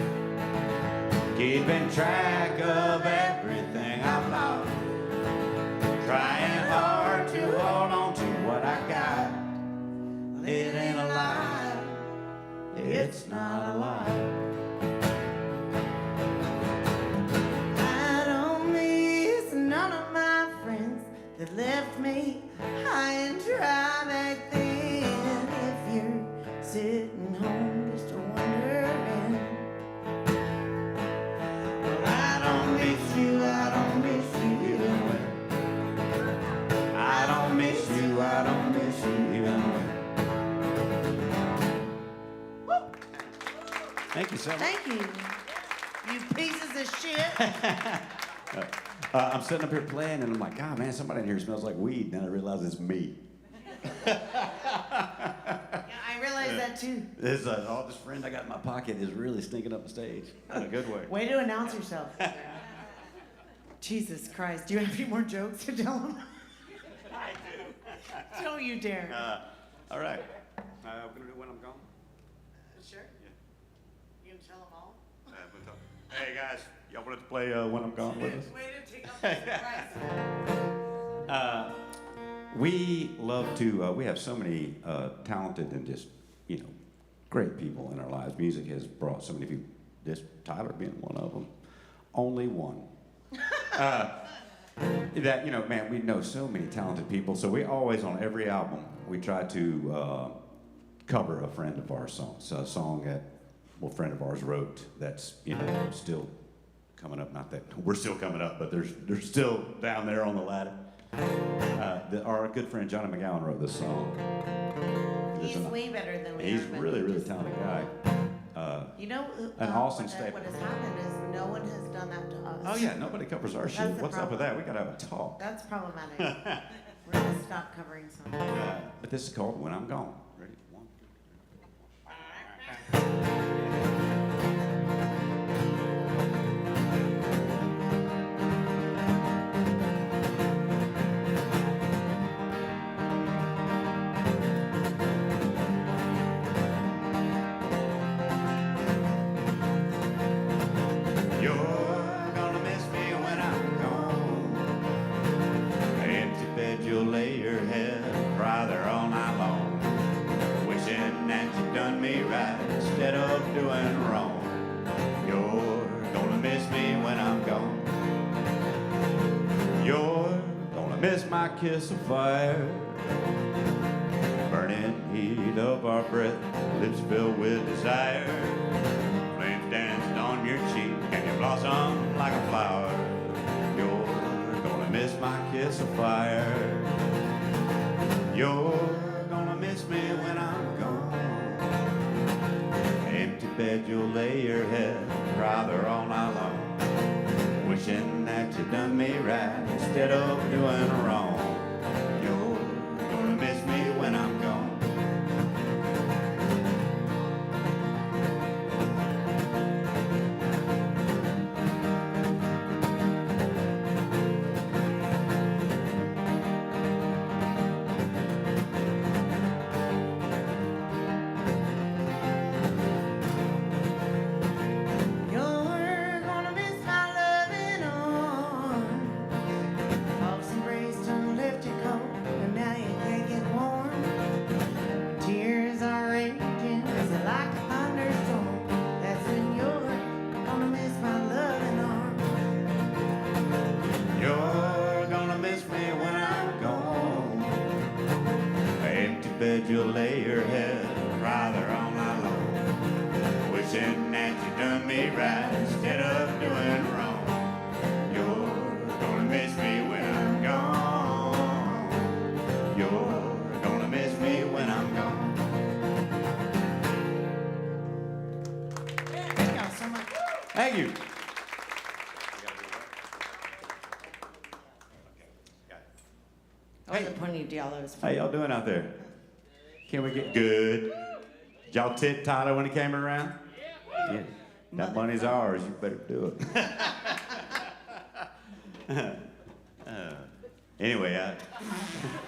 Keeping track of everything I've lost. Trying hard to hold on to what I got. It ain't a lie. It's not a lie.
I don't miss none of my friends that left me high and dry back then. If you're sitting home just wondering, well, I don't miss you even when. I don't miss you even when.
Thank you so much.
Thank you, you pieces of shit.
I'm sitting up here playing, and I'm like, God, man, somebody in here smells like weed. Then I realize it's me.
Yeah, I realized that too.
This friend I got in my pocket is really stinking up the stage in a good way.
Way to announce yourself. Jesus Christ, do you have any more jokes to tell them?
I do.
Don't you dare.
All right. We're gonna do When I'm Gone.
Sure.
Yeah.
You can tell them all.
Hey guys, y'all wanted to play When I'm Gone with us?
Way to take off the surprise.
We love to. We have so many talented and just great people in our lives. Music has brought so many people. This Tyler being one of them. Only one. That man, we know so many talented people. So we always, on every album, we try to cover a friend of ours' songs. A song that a friend of ours wrote. That's still coming up. Not that we're still coming up, but they're still down there on the ladder. Our good friend Johnny McGowan wrote this song.
He's way better than we
He's
are.
really, really talented guy. An awesome statement.
What has happened is no one has done that to us.
Oh yeah, nobody covers our shit.
That's the
What's up with
problem.
that? We gotta have a talk.
That's problematic. We're gonna stop covering songs.
But this is called When I'm Gone. Ready? 1, 2, 3. You're gonna miss me when I'm gone. Empty bed, you'll lay your head, cry there all night long, wishing that you'd done me right instead of doing wrong. You're gonna miss me when I'm gone. You're gonna miss my kiss of fire, burning heat of our breath, lips filled with desire. Flames dancing on your cheek and you blossom like a flower. You're gonna miss my kiss of fire. You're gonna miss me when I'm gone. Empty bed, you'll lay your head, cry there all night long, wishing that you'd done me right instead of doing wrong. You're gonna miss me when I'm gone.
You're gonna miss my loving arm. False embrace done left you cold, and now you can't get warm. Tears are raging, it's like a thunderstorm. That's when you're gonna miss my loving arm.
You're gonna miss me when I'm gone. Empty bed, you'll lay your head, cry there all night long, wishing that you done me right instead of doing wrong. You're gonna miss me when I'm gone. You're gonna miss me when I'm gone.
Thank y'all so much.
Thank you.
Oh, the Pony Diallos.
How y'all doing out there? Can we get good? Did y'all tip Tyler when he came around? Yeah, that money's ours. You better do it. Anyway,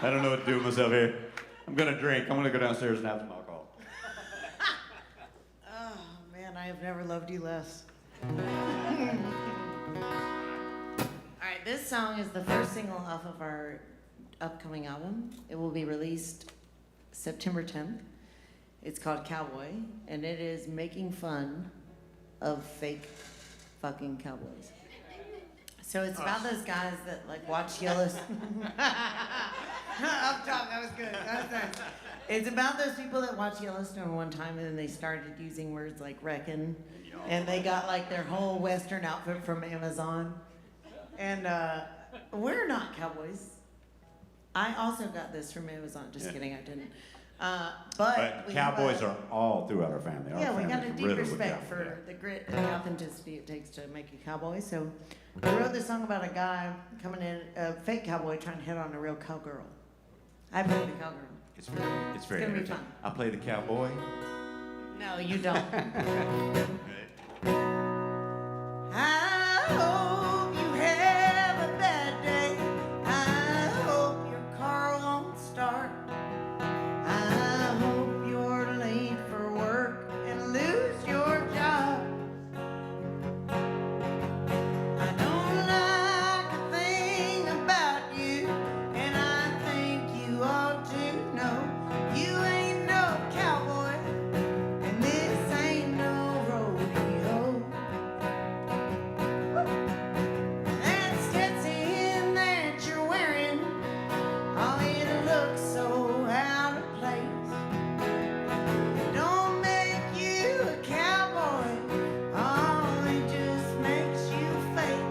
I don't know what to do with myself here. I'm gonna drink. I'm gonna go downstairs and have some alcohol.
Oh, man, I have never loved you less. All right, this song is the first single off of our upcoming album. It will be released September 10th. It's called Cowboy, and it is making fun of fake fucking cowboys. So it's about those guys that like watch Yellowstone. Up top, that was good. That was nice. It's about those people that watched Yellowstone one time and then they started using words like reckon, and they got like their whole Western outfit from Amazon. And we're not cowboys. I also got this from Amazon. Just kidding, I didn't. But we
cowboys are all throughout our family. Our
yeah, we got a
family's
deep
riddled with
respect
cowboys.
for the grit and the authenticity it takes to make a cowboy. So I wrote this song about a guy coming in, a fake cowboy trying to hit on a real cowgirl. I play the cowgirl.
It's very
gonna be
entertaining.
fun.
I play the cowboy.
No, you don't. I hope you have a bad day. I hope your car won't start. I hope you're late for work and lose your job. I don't like a thing about you, and I think you ought to know you ain't no cowboy, and this ain't no rodeo. That Stetson that you're wearing, oh, it looks so out of place. Don't make you a cowboy, oh, it just makes you fake.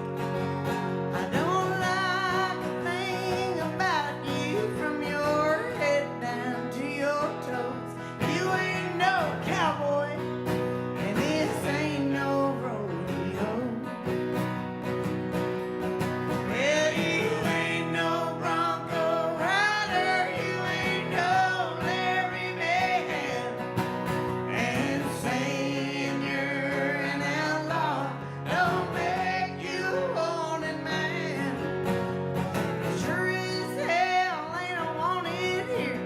I don't like a thing about you from your head down to your toes. You ain't no cowboy, and this ain't no rodeo. Well, you ain't no Bronco rider, you ain't no Larry Mayhem, and saying you're an outlaw don't make you a wanted man. Sure as hell ain't a wanted here.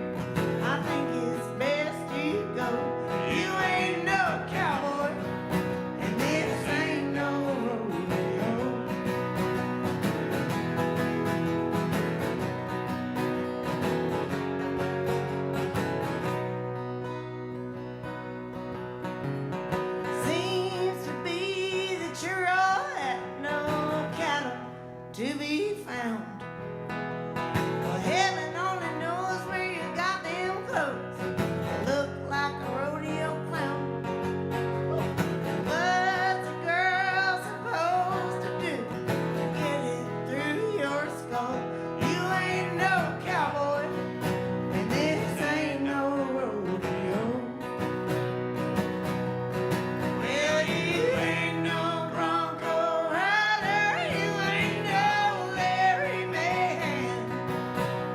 I think it's best you go. You ain't no cowboy, and this ain't no rodeo. Seems to be that you're all at no cattle to be found. Well, heaven only knows where you got them clothes that look like a rodeo clown. What's a girl supposed to do to get it through your skull? You ain't no cowboy, and this ain't no rodeo. Well, you ain't no Bronco rider, you ain't no Larry Mayhem,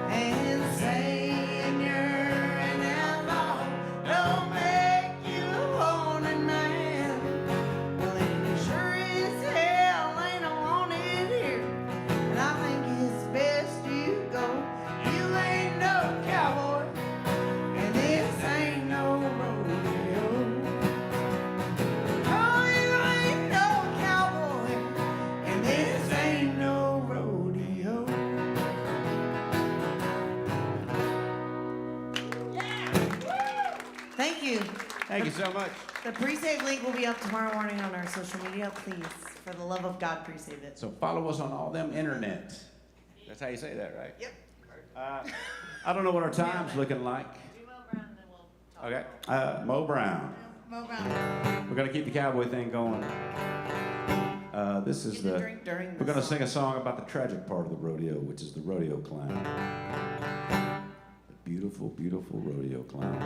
and saying you're an outlaw don't make you a wanted man. Well, it sure as hell ain't a wanted here, and I think it's best you go. You ain't no cowboy, and this ain't no rodeo. Oh, you ain't no cowboy, and this ain't no rodeo. Thank you.
Thank you so much.
The pre-save link will be up tomorrow morning on our social media. Please, for the love of God, pre-save it.
So follow us on all them internet. That's how you say that, right?
Yep.
I don't know what our time's looking like. Okay. Mo Brown.
Mo Brown.
We're gonna keep the cowboy thing going. This is
You can
the.
drink during
We're
the
gonna
song.
sing a song about the tragic part of the rodeo, which is the rodeo clown. The beautiful, beautiful rodeo clown.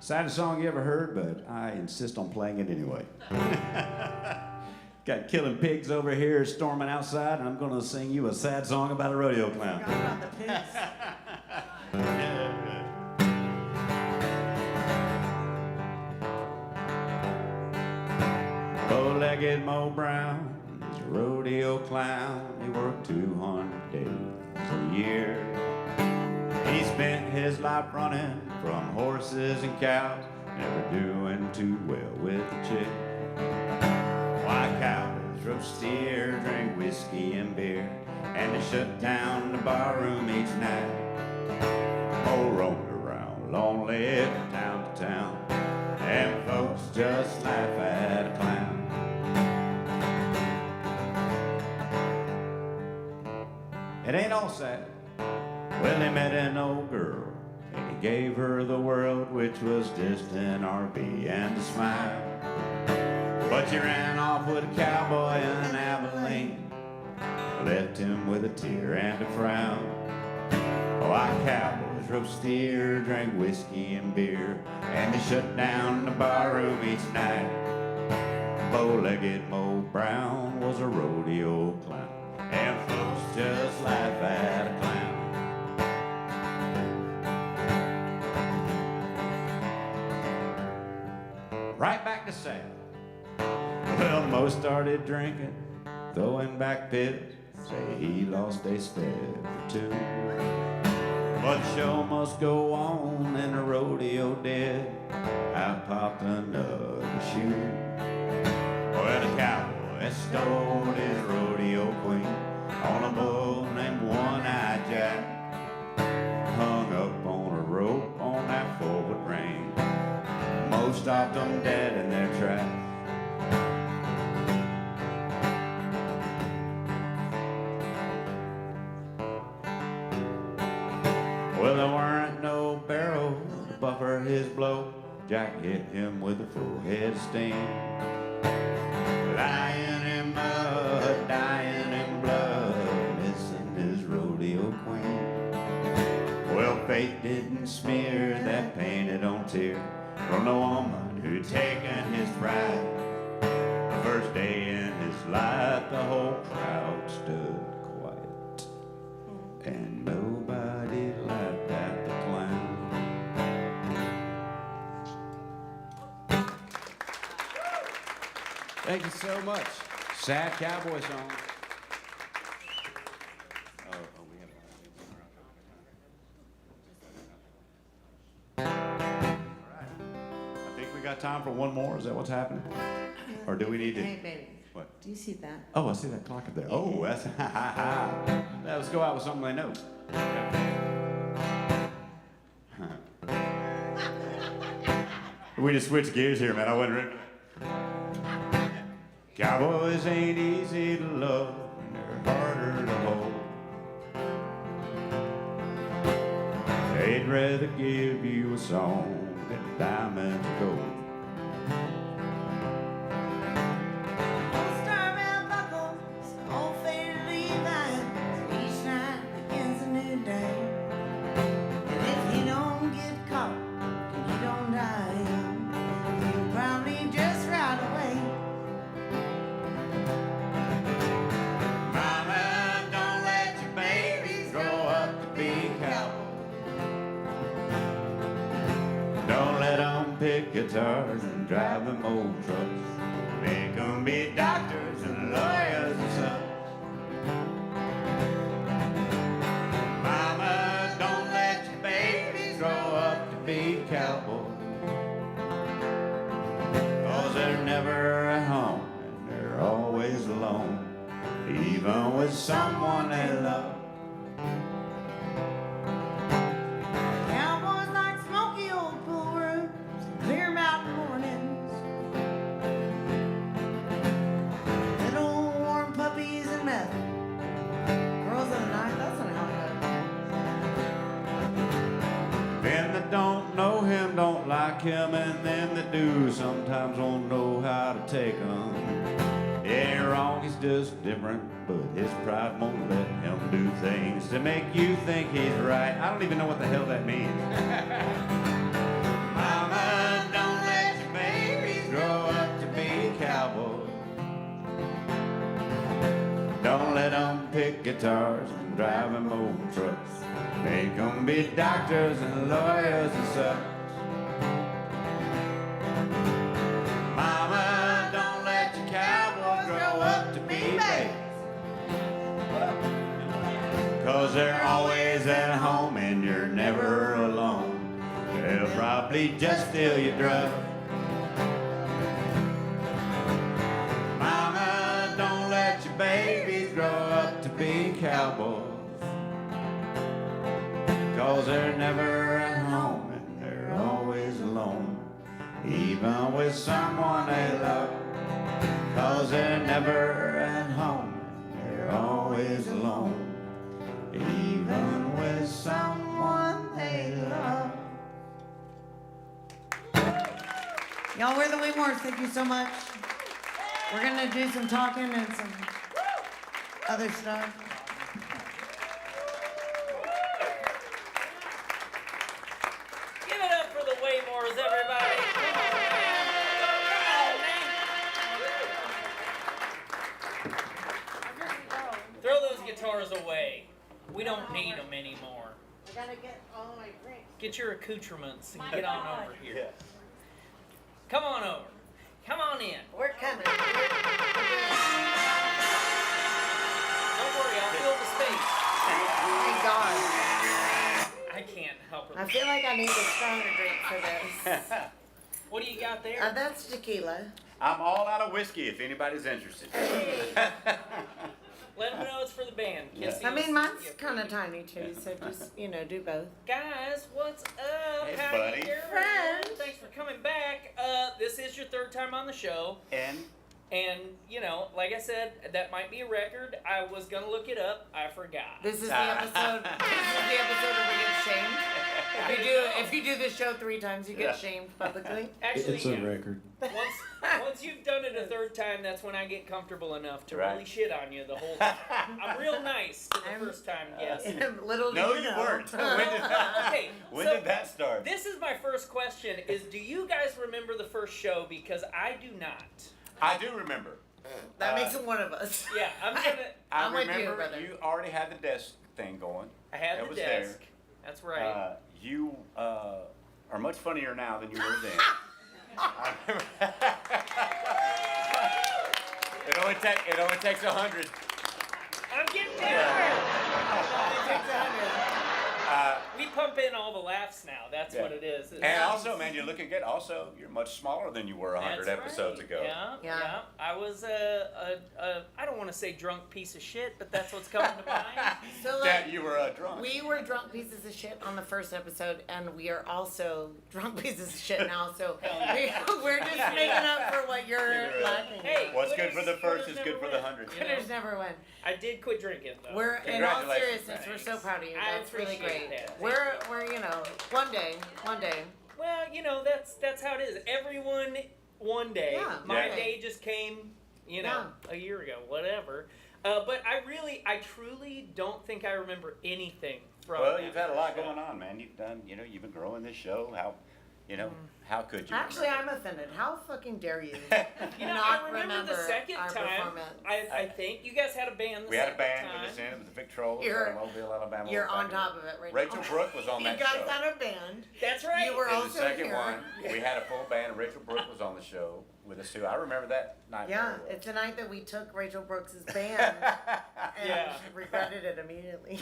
Saddest song you ever heard, but I insist on playing it anyway. Got killing pigs over here storming outside, and I'm gonna sing you a sad song about a rodeo clown.
Forgot about the pigs.
bow-legged Mo Brown is a rodeo clown. He worked 200 days a year. He spent his life running from horses and cows, never doing too well with a chick. White cowboys drove steer, drank whiskey and beer, and they shut down the barroom each night. Mo roamed around lonely from town to town, and folks just laugh at a clown. It ain't all sad. Well, he met an old girl, and he gave her the world, which was just an RV and a smile. But she ran off with a cowboy in Abilene, left him with a tear and a frown. White cowboys rode steer, drank whiskey and beer, and they shut down the barroom each night. Bow-legged Mo Brown was a rodeo clown, and folks just laugh at a clown. Right back to South. Well, Mo started drinking, throwing back pills, say he lost a step or two. But the show must go on, and the rodeo did. Out popped another shoe. Well, the cowboy stole his rodeo queen on a bull named One-Eyed Jack. Hung up on a rope on that forward rein. Mo stopped them dead in their tracks. Well, there weren't no barrel to buffer his blow. Jack hit him with a full head of steam. Lying in mud, dying in blood, missing his rodeo queen. Well, fate didn't smear that painted on tear from the woman who'd taken his pride. The first day in his life, the whole crowd stood quiet, and nobody laughed at the clown. Thank you so much. Sad cowboy song. We have I think we got time for one more. Is that what's happening? Or do we need to?
Hey, baby.
What?
Do you see that?
Oh, I see that clock up there. Oh, that's let's go out with something they know. We just switched gears here, man. I wasn't ready. Cowboys ain't easy to love, and they're harder to hold. They'd rather give you a song than diamonds and gold.
Old Starbound buckles, old faded Levi's. Each night begins a new day. And if you don't get caught and you don't die young, you'll probably just ride away.
Mama, don't let your babies grow up to be cowboys. Don't let them pick guitars and drive them old trucks. Make them be doctors and lawyers and such. Mama, don't let your babies grow up to be cowboys. 'Cause they're never at home and they're always alone, even with someone they love.
Cowboys like smoky old pool rooms and clear mountain mornings. Little warm puppies and meth. Girls of the night, that's not how it goes.
Them that don't know him don't like him, and them that do sometimes won't know how to take him. He ain't wrong, he's just different, but his pride won't let him do things to make you think he's right. I don't even know what the hell that means. Mama, don't let your babies grow up to be cowboys. Don't let them pick guitars and drive them old trucks. Make them be doctors and lawyers and such. Mama, don't let your cow 'cause they're always at home and you're never alone. They'll probably just steal your drugs. Mama, don't let your babies grow up to be cowboys, 'cause they're never at home and they're always alone, even with someone they love, 'cause they're never at home and they're always alone, even with someone they love.
Y'all, we're the Waymores. Thank you so much. We're gonna do some talking and some other stuff.
Give it up for the Waymores, everybody. Come on, man. Throw those guitars away. We don't need them anymore.
I gotta get all my drinks.
Get your accoutrements and get on over here. Come on over. Come on in.
We're coming.
Don't worry, I'll fill the space.
Thank God.
I can't help
I
it.
feel like I need a stronger drink for this.
What do you got there?
That's tequila.
I'm all out of whiskey if anybody's interested.
Let them know it's for the band. Kissy
I
will
mean, mine's
see you.
kind of tiny too, so just, do both.
Guys, what's up?
Hey,
How
buddy.
you doing?
Friend.
Thanks for coming back. This is your third time on the show.
And
And, like I said, that might be a record. I was going to look it up. I forgot.
This is the episode. Where we get shamed. If you do the show 3 times, you get shamed publicly.
Actually,
It's a record.
once you've done it a third time, that's when I get comfortable enough to
Right.
really shit on you the whole time. I'm real nice to the first time guest.
Little do
no,
you
you
know.
weren't.
Okay,
When
so
did that start?
this is my first question: is do you guys remember the first show? Because I do not.
I do remember.
That makes it one of us.
Yeah, I'm gonna.
I'm with you,
remember
brother.
you already had the desk thing going.
I had
That
the
was
desk. That's right.
You are much funnier now than you were then. I remember- it only takes 100.
I'm getting better. We pump in all the laughs now. That's
Yeah.
what it is.
And also, man, you're looking good. Also, you're much smaller than you were 100
That's
episodes
right.
ago.
Yeah. I was I don't want to say drunk piece of shit, but that's what's coming to mind.
So
Yeah, you were drunk.
we were drunk pieces of shit on the first episode, and we are also drunk pieces of shit now. So we're just making up for what you're lacking.
Hey,
What's good
quitters-
for the first
quitters
is good
never
for the
win,
100.
you know?
Quitters never win.
I did quit drinking though.
We're in all
Congratulations,
seriousness, we're so
thanks.
proud of you.
I
That's really
appreciate
great.
that.
We're one day.
Well, that's how it is. Everyone one day.
Yeah,
My
yeah.
day just came, a year ago, whatever. But I truly don't think I remember anything from
Well,
that
you've had a lot
show.
going on, man. You've done, you've been growing this show. How could you?
Actually,
remember?
I'm offended. How fucking dare you?
I remember the second
our
time.
performance.
I think you guys had a band.
We had a
second
band
time.
with us in. It was the Victrolas
You're-
from Mobile, Alabama.
You're on top of it right
Rachel
now.
Brooke was on that
You guys
show.
had a band.
That's right.
You were
In the
also
second
here.
one, we had a full band. Rachel Brooke was on the show with us too. I remember that night.
Yeah,
very well.
it's the night that we took Rachel Brooks' band and
Yeah.
regretted it immediately.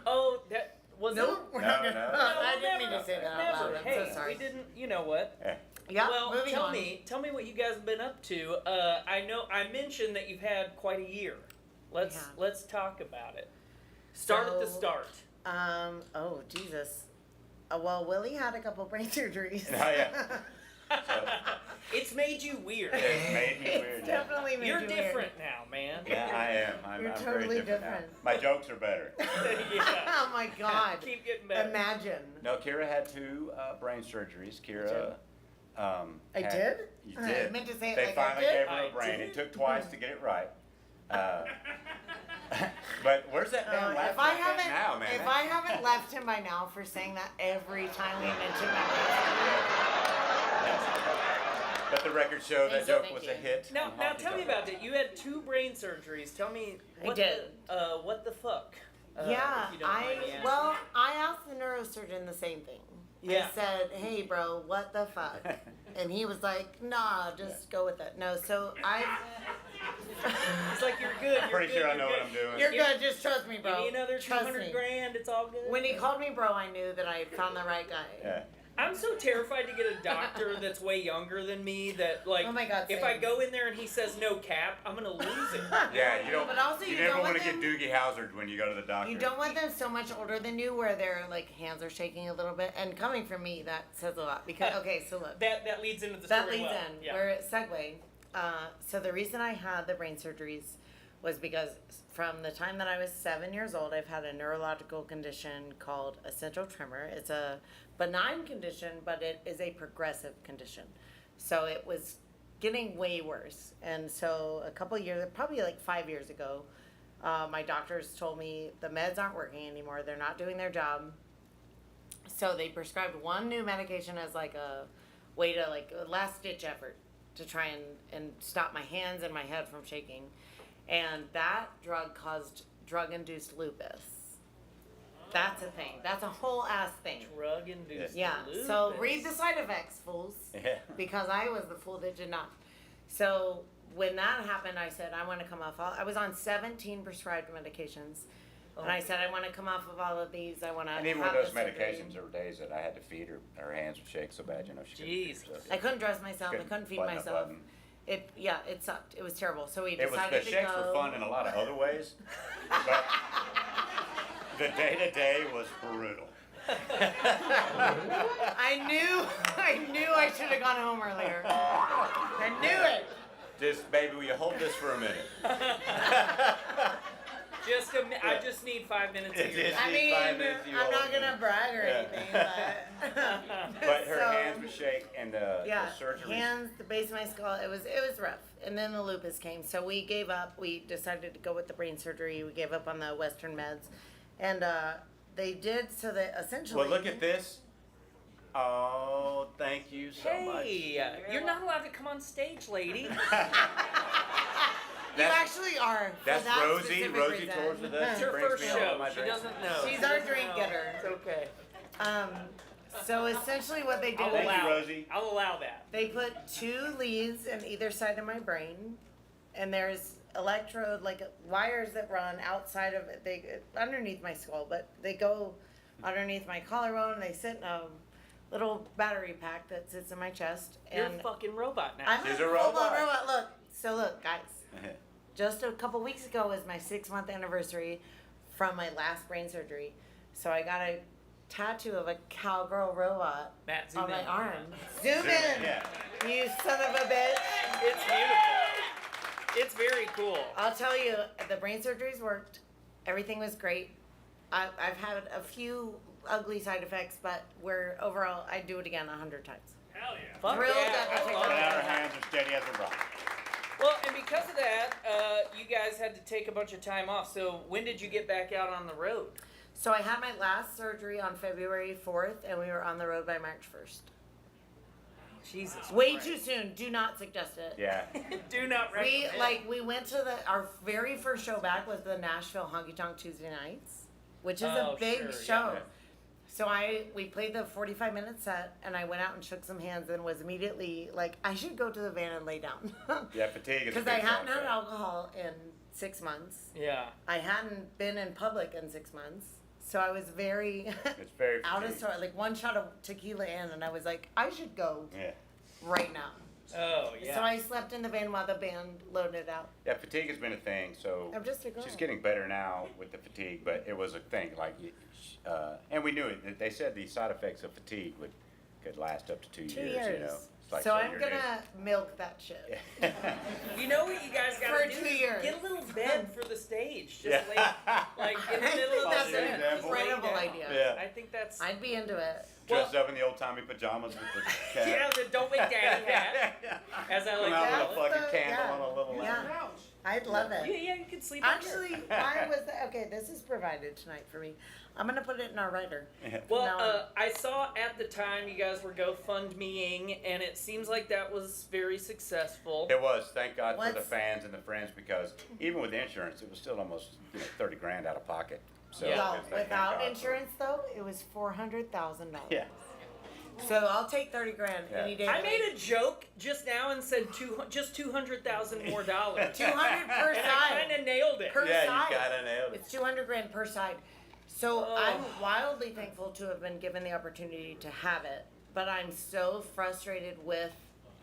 Oh, that was
Nope,
it.
we're
No,
not
no.
gonna.
No,
I didn't mean
never,
to say that out
never.
loud. I'm
Hey,
so sorry.
we didn't. You know what?
Yeah,
Well,
moving
tell
on.
me what you guys have been up to. I mentioned that you've had quite a year. Let's talk about it. Start at the
So-
start.
Oh Jesus. Well, Willie had a couple brain surgeries.
Oh, yeah.
It's made you weird.
It made me weird.
It's definitely made
You're
you
different now, man.
Yeah, I am. I'm
You're
very
totally
different now.
different.
My jokes are better.
Yeah.
Oh my God.
Keep getting better.
Imagine.
No, Kira had 2 brain surgeries. Kira.
I
had-
did?
You
I
did.
meant to say it
They
like I
finally
did.
gave her
I
a brain.
did.
It took twice to get it right. But where's that damn
If I
laptop
haven't,
at now, man?
if I haven't left him by now for saying that every time we mention my
But the records show that
Thank you,
joke
thank
was
you.
a hit.
Now
on Honky
tell me
Talkin.
about it. You had 2 brain surgeries. Tell me
I
what
did.
What the fuck?
Yeah,
if you don't mind me asking.
I asked the neurosurgeon the same thing.
Yeah.
I said, "Hey, bro, what the fuck?" And he was like, "Nah, just go with it." No, so I.
It's like you're good.
pretty
good,
sure I
you're
know what
good.
I'm doing.
You're good. Just trust me,
Give
bro.
me another
Trust
200
me.
grand. It's all good.
When he called me bro, I knew that I had found the right guy.
Yeah.
I'm so terrified to get a doctor that's way younger than me that, like,
Oh my God,
if
same.
I go in there and he says no cap, I'm gonna lose it.
Yeah, you don't.
But also
you
you
never
don't
want
want
to get
them-
Doogie Howsard when you go to the doctor.
You don't want them so much older than you where their like hands are shaking a little bit. And coming from me, that says a lot. Because okay, so look,
That leads into the
that
story
leads
well.
in.
Yeah.
We're at Segway. So the reason I had the brain surgeries was because from the time that I was 7 years old, I've had a neurological condition called essential tremor. It's a benign condition, but it is a progressive condition. So it was getting way worse. And so a couple years, probably like 5 years ago, my doctors told me the meds aren't working anymore. They're not doing their job. So they prescribed one new medication as like a way to like a last ditch effort to try and stop my hands and my head from shaking. And that drug caused drug-induced lupus. That's a thing. That's a whole ass thing.
Drug induced.
Yeah.
lupus.
So read the side effects, fools.
Yeah.
Because I was the fool that did not. So when that happened, I said I want to come off all. I was on 17 prescribed medications, and I said I want to come off of all of these. I want to.
And even with those medications, there were days that I had to feed her. Her hands would shake so bad, you know. She couldn't feed
Jesus.
herself.
I couldn't dress myself. I couldn't feed
button a
myself.
button.
It sucked. It was terrible. So we
It was
decided
the
to
shakes
go.
were fun in a lot of other ways, but the day-to-day was brutal.
I knew I should have gone home earlier. I knew it.
Just, baby, will you hold this for a minute?
I just need 5 minutes of
It
your
is.
time.
I mean,
5 minutes, you
I'm
all
not gonna
do.
brag or
Yeah.
anything, but.
But her
So,
hands would shake, and the surgery.
hands, the base of my skull. It was rough, and then the lupus came. So we gave up. We decided to go with the brain surgery. We gave up on the Western meds, and they did so that essentially.
Well, look at this. Oh, thank you so much.
Hey, you're not allowed to come on stage, lady.
You actually are. For
That's
that
Rosie.
specific
Rosie
reason.
tours with us.
It's
She
her
brings
first
me all
show.
my
She
drinks.
doesn't know.
She's
She
our
doesn't
drink
know.
getter.
It's okay.
So essentially, what they did
I'll
Thank you,
allow
Rosie.
it. I'll allow that.
they put 2 leads in either side of my brain, and there's electrode like wires that run outside of it. They underneath my skull, but they go underneath my collarbone. They sit in a little battery pack that sits in my chest.
You're
And
a fucking robot now.
I'm
She's
a
a
full-blown
robot.
robot. Look, guys. Just a couple weeks ago was my 6-month anniversary from my last brain surgery. So I got a tattoo of a cowgirl robot
Matt, zoom
on my
in.
arm. Zoom in,
Yeah.
you son of a bitch.
It's beautiful. It's very cool.
I'll tell you, the brain surgeries worked. Everything was great. I've had a few ugly side effects, but overall, I'd do it again 100 times.
Hell yeah. Fuck
Thrilled
yeah.
that
I
they
love
But
it.
now her hands are steady as a rock.
Well, and because of that, you guys had to take a bunch of time off. So when did you get back out on the road?
So I had my last surgery on February 4th, and we were on the road by March 1st.
Jesus.
Way
Christ.
too soon. Do not suggest it.
Yeah.
Do not
We
recommend.
we went to our very first show back was the Nashville Honky Talk Tuesday nights, which is
Oh,
a big
sure,
show.
yeah.
So we played the 45-minute set, and I went out and shook some hands, and was immediately like, I should go to the van and lay down.
Yeah, fatigue is a
Because
big
I hadn't
factor.
had alcohol in 6 months.
Yeah.
I hadn't been in public in 6 months. So I was very
It's very
out of
fatigued.
sort. Like one shot of tequila in, and I was like, I should go
Yeah.
right now.
Oh, yeah.
So I slept in the van while the band loaded it out.
Yeah, fatigue has been a thing. So
I'm just a girl.
she's getting better now with the fatigue, but it was a thing. Like, and we knew it. They said the side effects of fatigue could last up to 2
2
years.
years.
You know, it's like
So
saying
I'm
your
gonna milk that shit.
name.
You know what you guys
For
gotta do?
2 years.
Get a little bed for the stage. Just
Yeah.
like in the
I
middle
think
of
that's
the
an
set. Just lay
incredible
down.
idea.
Yeah.
I think that's.
I'd be into it.
Dressed up in the old Tommy pajamas with the cat.
Yeah, the don't make daddy hat. As I
Come
like
out
to
with a
call it.
fucking
the-
candle
yeah.
on a little lamp.
Yeah, I'd love
Yeah,
it.
yeah, you can sleep out here.
Actually, why was that? Okay, this is provided tonight for me. I'm gonna put it in our writer.
Well,
No.
I saw at the time you guys were GoFundMeing, and it seems like that was very successful.
It was. Thank God for the
What's-
fans and the friends, because even with insurance, it was still almost 30 grand out of pocket. So
Yeah.
Well,
it's like, thank
without
God for it.
insurance though, it was $400,000.
Yeah.
So I'll take 30 grand
Yeah.
any day.
I made a joke just now and said just $200,000 more dollars.
200 per
And I
side.
kind of nailed it.
per
Yeah,
side.
you kinda nailed it.
It's 200 grand per side. So
Oh.
I'm wildly thankful to have been given the opportunity to have it, but I'm so frustrated with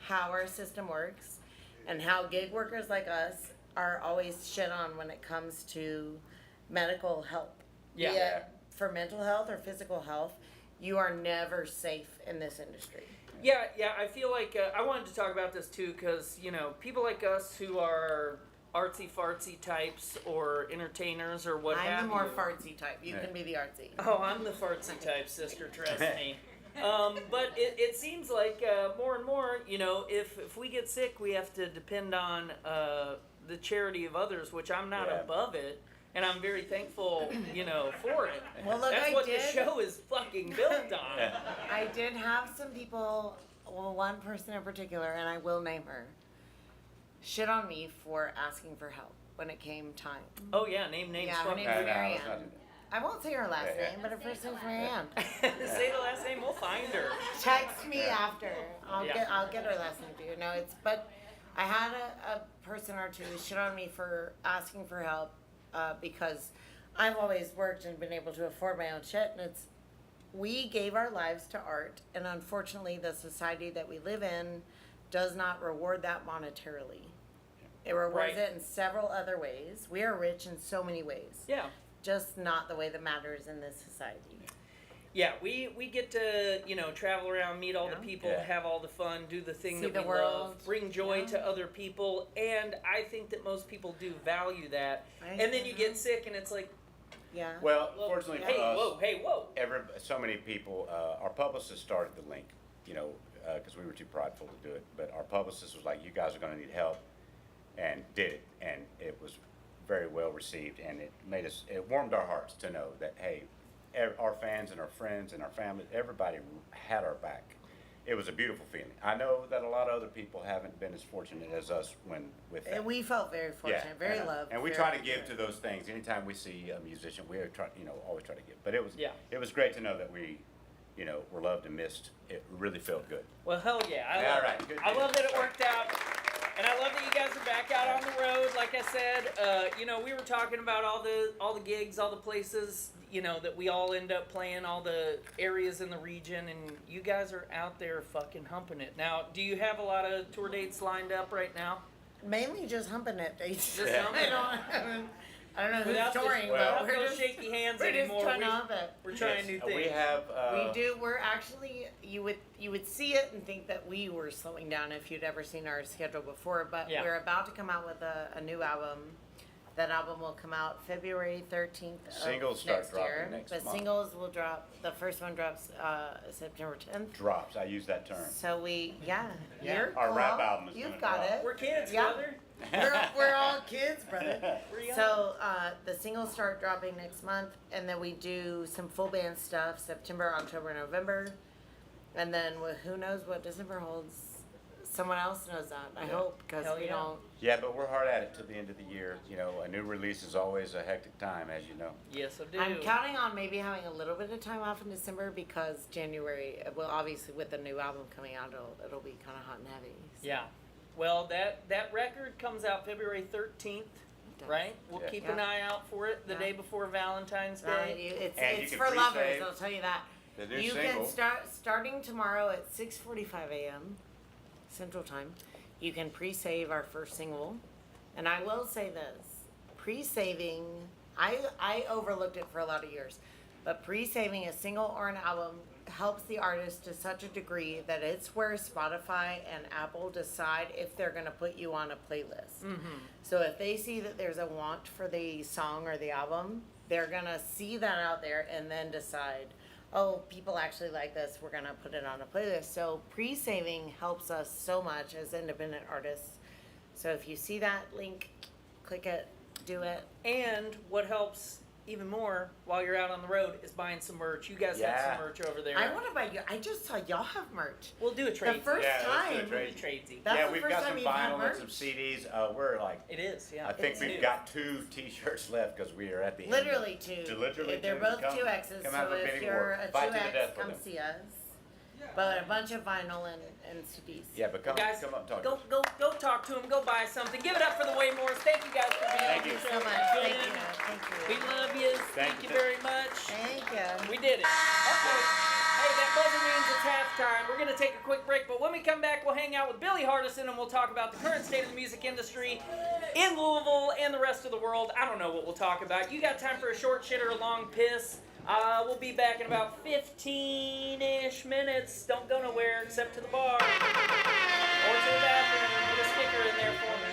how our system works and how gig workers like us are always shit on when it comes to medical help.
Yeah.
Be it for mental health or physical health, you are never safe in this industry.
Yeah, I feel like I wanted to talk about this too because, you know, people like us who are artsy-fartsy types or entertainers or what have
I'm the more
you.
fartsy type. You can be the artsy.
Oh, I'm the fartsy type, sister, trust me. But it seems like more and more, you know, if we get sick, we have to depend on the charity of others, which I'm not
Yeah.
above it. And I'm very thankful, you know, for it.
Well, look,
That's
I
what
did.
the show is fucking built on.
I did have some people, well, one person in particular, and I will name her, shit on me for asking for help when it came time.
Oh yeah, name names.
Yeah, her
fuck
name's
No,
it.
no,
Marianne.
let's not do that.
I won't say her last
Yeah, yeah.
name, but her first name's Marianne.
Say the last name, we'll find her.
Text me after. I'll
Yeah.
get her last name to you. No, but I had a person or two shit on me for asking for help because I've always worked and been able to afford my own shit, and we gave our lives to art, and unfortunately the society that we live in does not reward that monetarily. It rewards
Right.
it in several other ways. We are rich in so many ways,
Yeah.
just not the way that matters in this society.
Yeah, we get to, you know, travel around, meet all the
Yeah.
people,
Yeah.
have all the fun, do the thing
See
that
the
we
world.
love, bring joy
Yeah.
to other people, and I think that most people do value that.
I-
And then you get sick and it's like,
Yeah.
Well,
well,
fortunately
hey,
for us,
whoa.
so many people, our publicist started the link, you know, because we were too prideful to do it. But our publicist was like, "You guys are going to need help," and did it, and it was very well received, and it warmed our hearts to know that hey, our fans and our friends and our family, everybody had our back. It was a beautiful feeling. I know that a lot of other people haven't been as fortunate as us with that.
And we felt very fortunate, very loved.
And we
very
try to give to
good.
those things. Anytime we see a musician, we try, always try to give. But
Yeah.
it was great to know that we, were loved and missed. It really felt good.
Well, hell yeah. I
Yeah,
love
right,
it.
good
I
deal.
love that it worked out. And I love that you guys are back out on the road. Like I said, we were talking about all the gigs, all the places, that we all end up playing, all the areas in the region, and you guys are out there fucking humping it. Now, do you have a lot of tour dates lined up right now?
Mainly just humping it.
Just
Yeah.
humping it.
I don't know
Without
who's touring,
well-
but
Without
we're
those
just,
shaky hands
we're just
anymore.
trying to hump it.
We're trying
Yes,
new things.
We have.
We do. We're actually you would see it and think that we were slowing down if you'd ever seen our schedule before. But
Yeah.
we're about to come out with a new album. That album will come out February 13th of
Singles start
next
dropping
year.
next
But
month.
singles will drop. The first one drops September 10th.
Drops. I use that term.
So you're
Our
cool.
rap album is
You've
gonna
got
drop.
it.
We're kids,
Yeah.
brother.
We're all kids, brother.
We're young.
So the singles start dropping next month, and then we do some full band stuff September, October, November, and then who knows what December holds. Someone else knows that. I hope because
Hell
we
yeah.
don't.
Yeah, but we're hard at it till the end of the year. A new release is always a hectic time, as you know.
Yes, I do.
I'm counting on maybe having a little bit of time off in December because January. Well, obviously with the new album coming out, it'll be kind of hot and heavy. So.
Yeah. Well, that record comes out February 13th, right? We'll
Yeah.
keep
Yeah.
an eye out for it the
Yeah.
day before Valentine's
Right,
Day.
And you
it's
can
for lovers.
pre-save
I'll tell you that.
the new
You
single.
can starting tomorrow at 6:45 a.m. Central Time. You can pre-save our first single, and I will say this: pre-saving. I overlooked it for a lot of years, but pre-saving a single or an album helps the artist to such a degree that it's where Spotify and Apple decide if they're going to put you on a playlist. So if they see that there's a want for the song or the album, they're going to see that out there and then decide, oh, people actually like this, we're going to put it on a playlist. So pre-saving helps us so much as independent artists. So if you see that link, click it, do it.
And what helps even more while you're out on the road is buying some merch. You guys have
Yeah.
some merch over there.
I want to buy you. I just saw y'all have merch.
We'll do a trade.
The first
Yeah, let's do a
time.
trade.
Tradesy.
That's
Yeah,
the
we've
first
got
time
some
you've had
vinyl and some
merch?
CDs. We're like,
It is, yeah.
I think
It's
we've
new.
got 2 T-shirts left because we are at the
Literally
end.
two.
Literally
They're
two.
both
Come-
2Xs,
come out
so
for
if
bidding
you're
war.
a
Fight to the
2X,
death with
come
them.
see us. But a bunch of vinyl and CDs.
Yeah, but come
Guys,
up and talk to
go
us.
talk to him. Go buy something. Give it up for the Waymores. Thank you guys for being
Thank
here.
you so much. Thank you. Thank
We
you.
love you. Thank you very much.
Thank you.
We did it. Okay. Hey, that buzzer means it's halftime. We're going to take a quick break, but when we come back, we'll hang out with Billy Hardison and we'll talk about the current state of the music industry in Louisville and the rest of the world. I don't know what we'll talk about. You got time for a short shit or a long piss? We'll be back in about 15-ish minutes. Don't go nowhere except to the bar or to the bathroom. Put a sticker in there for me.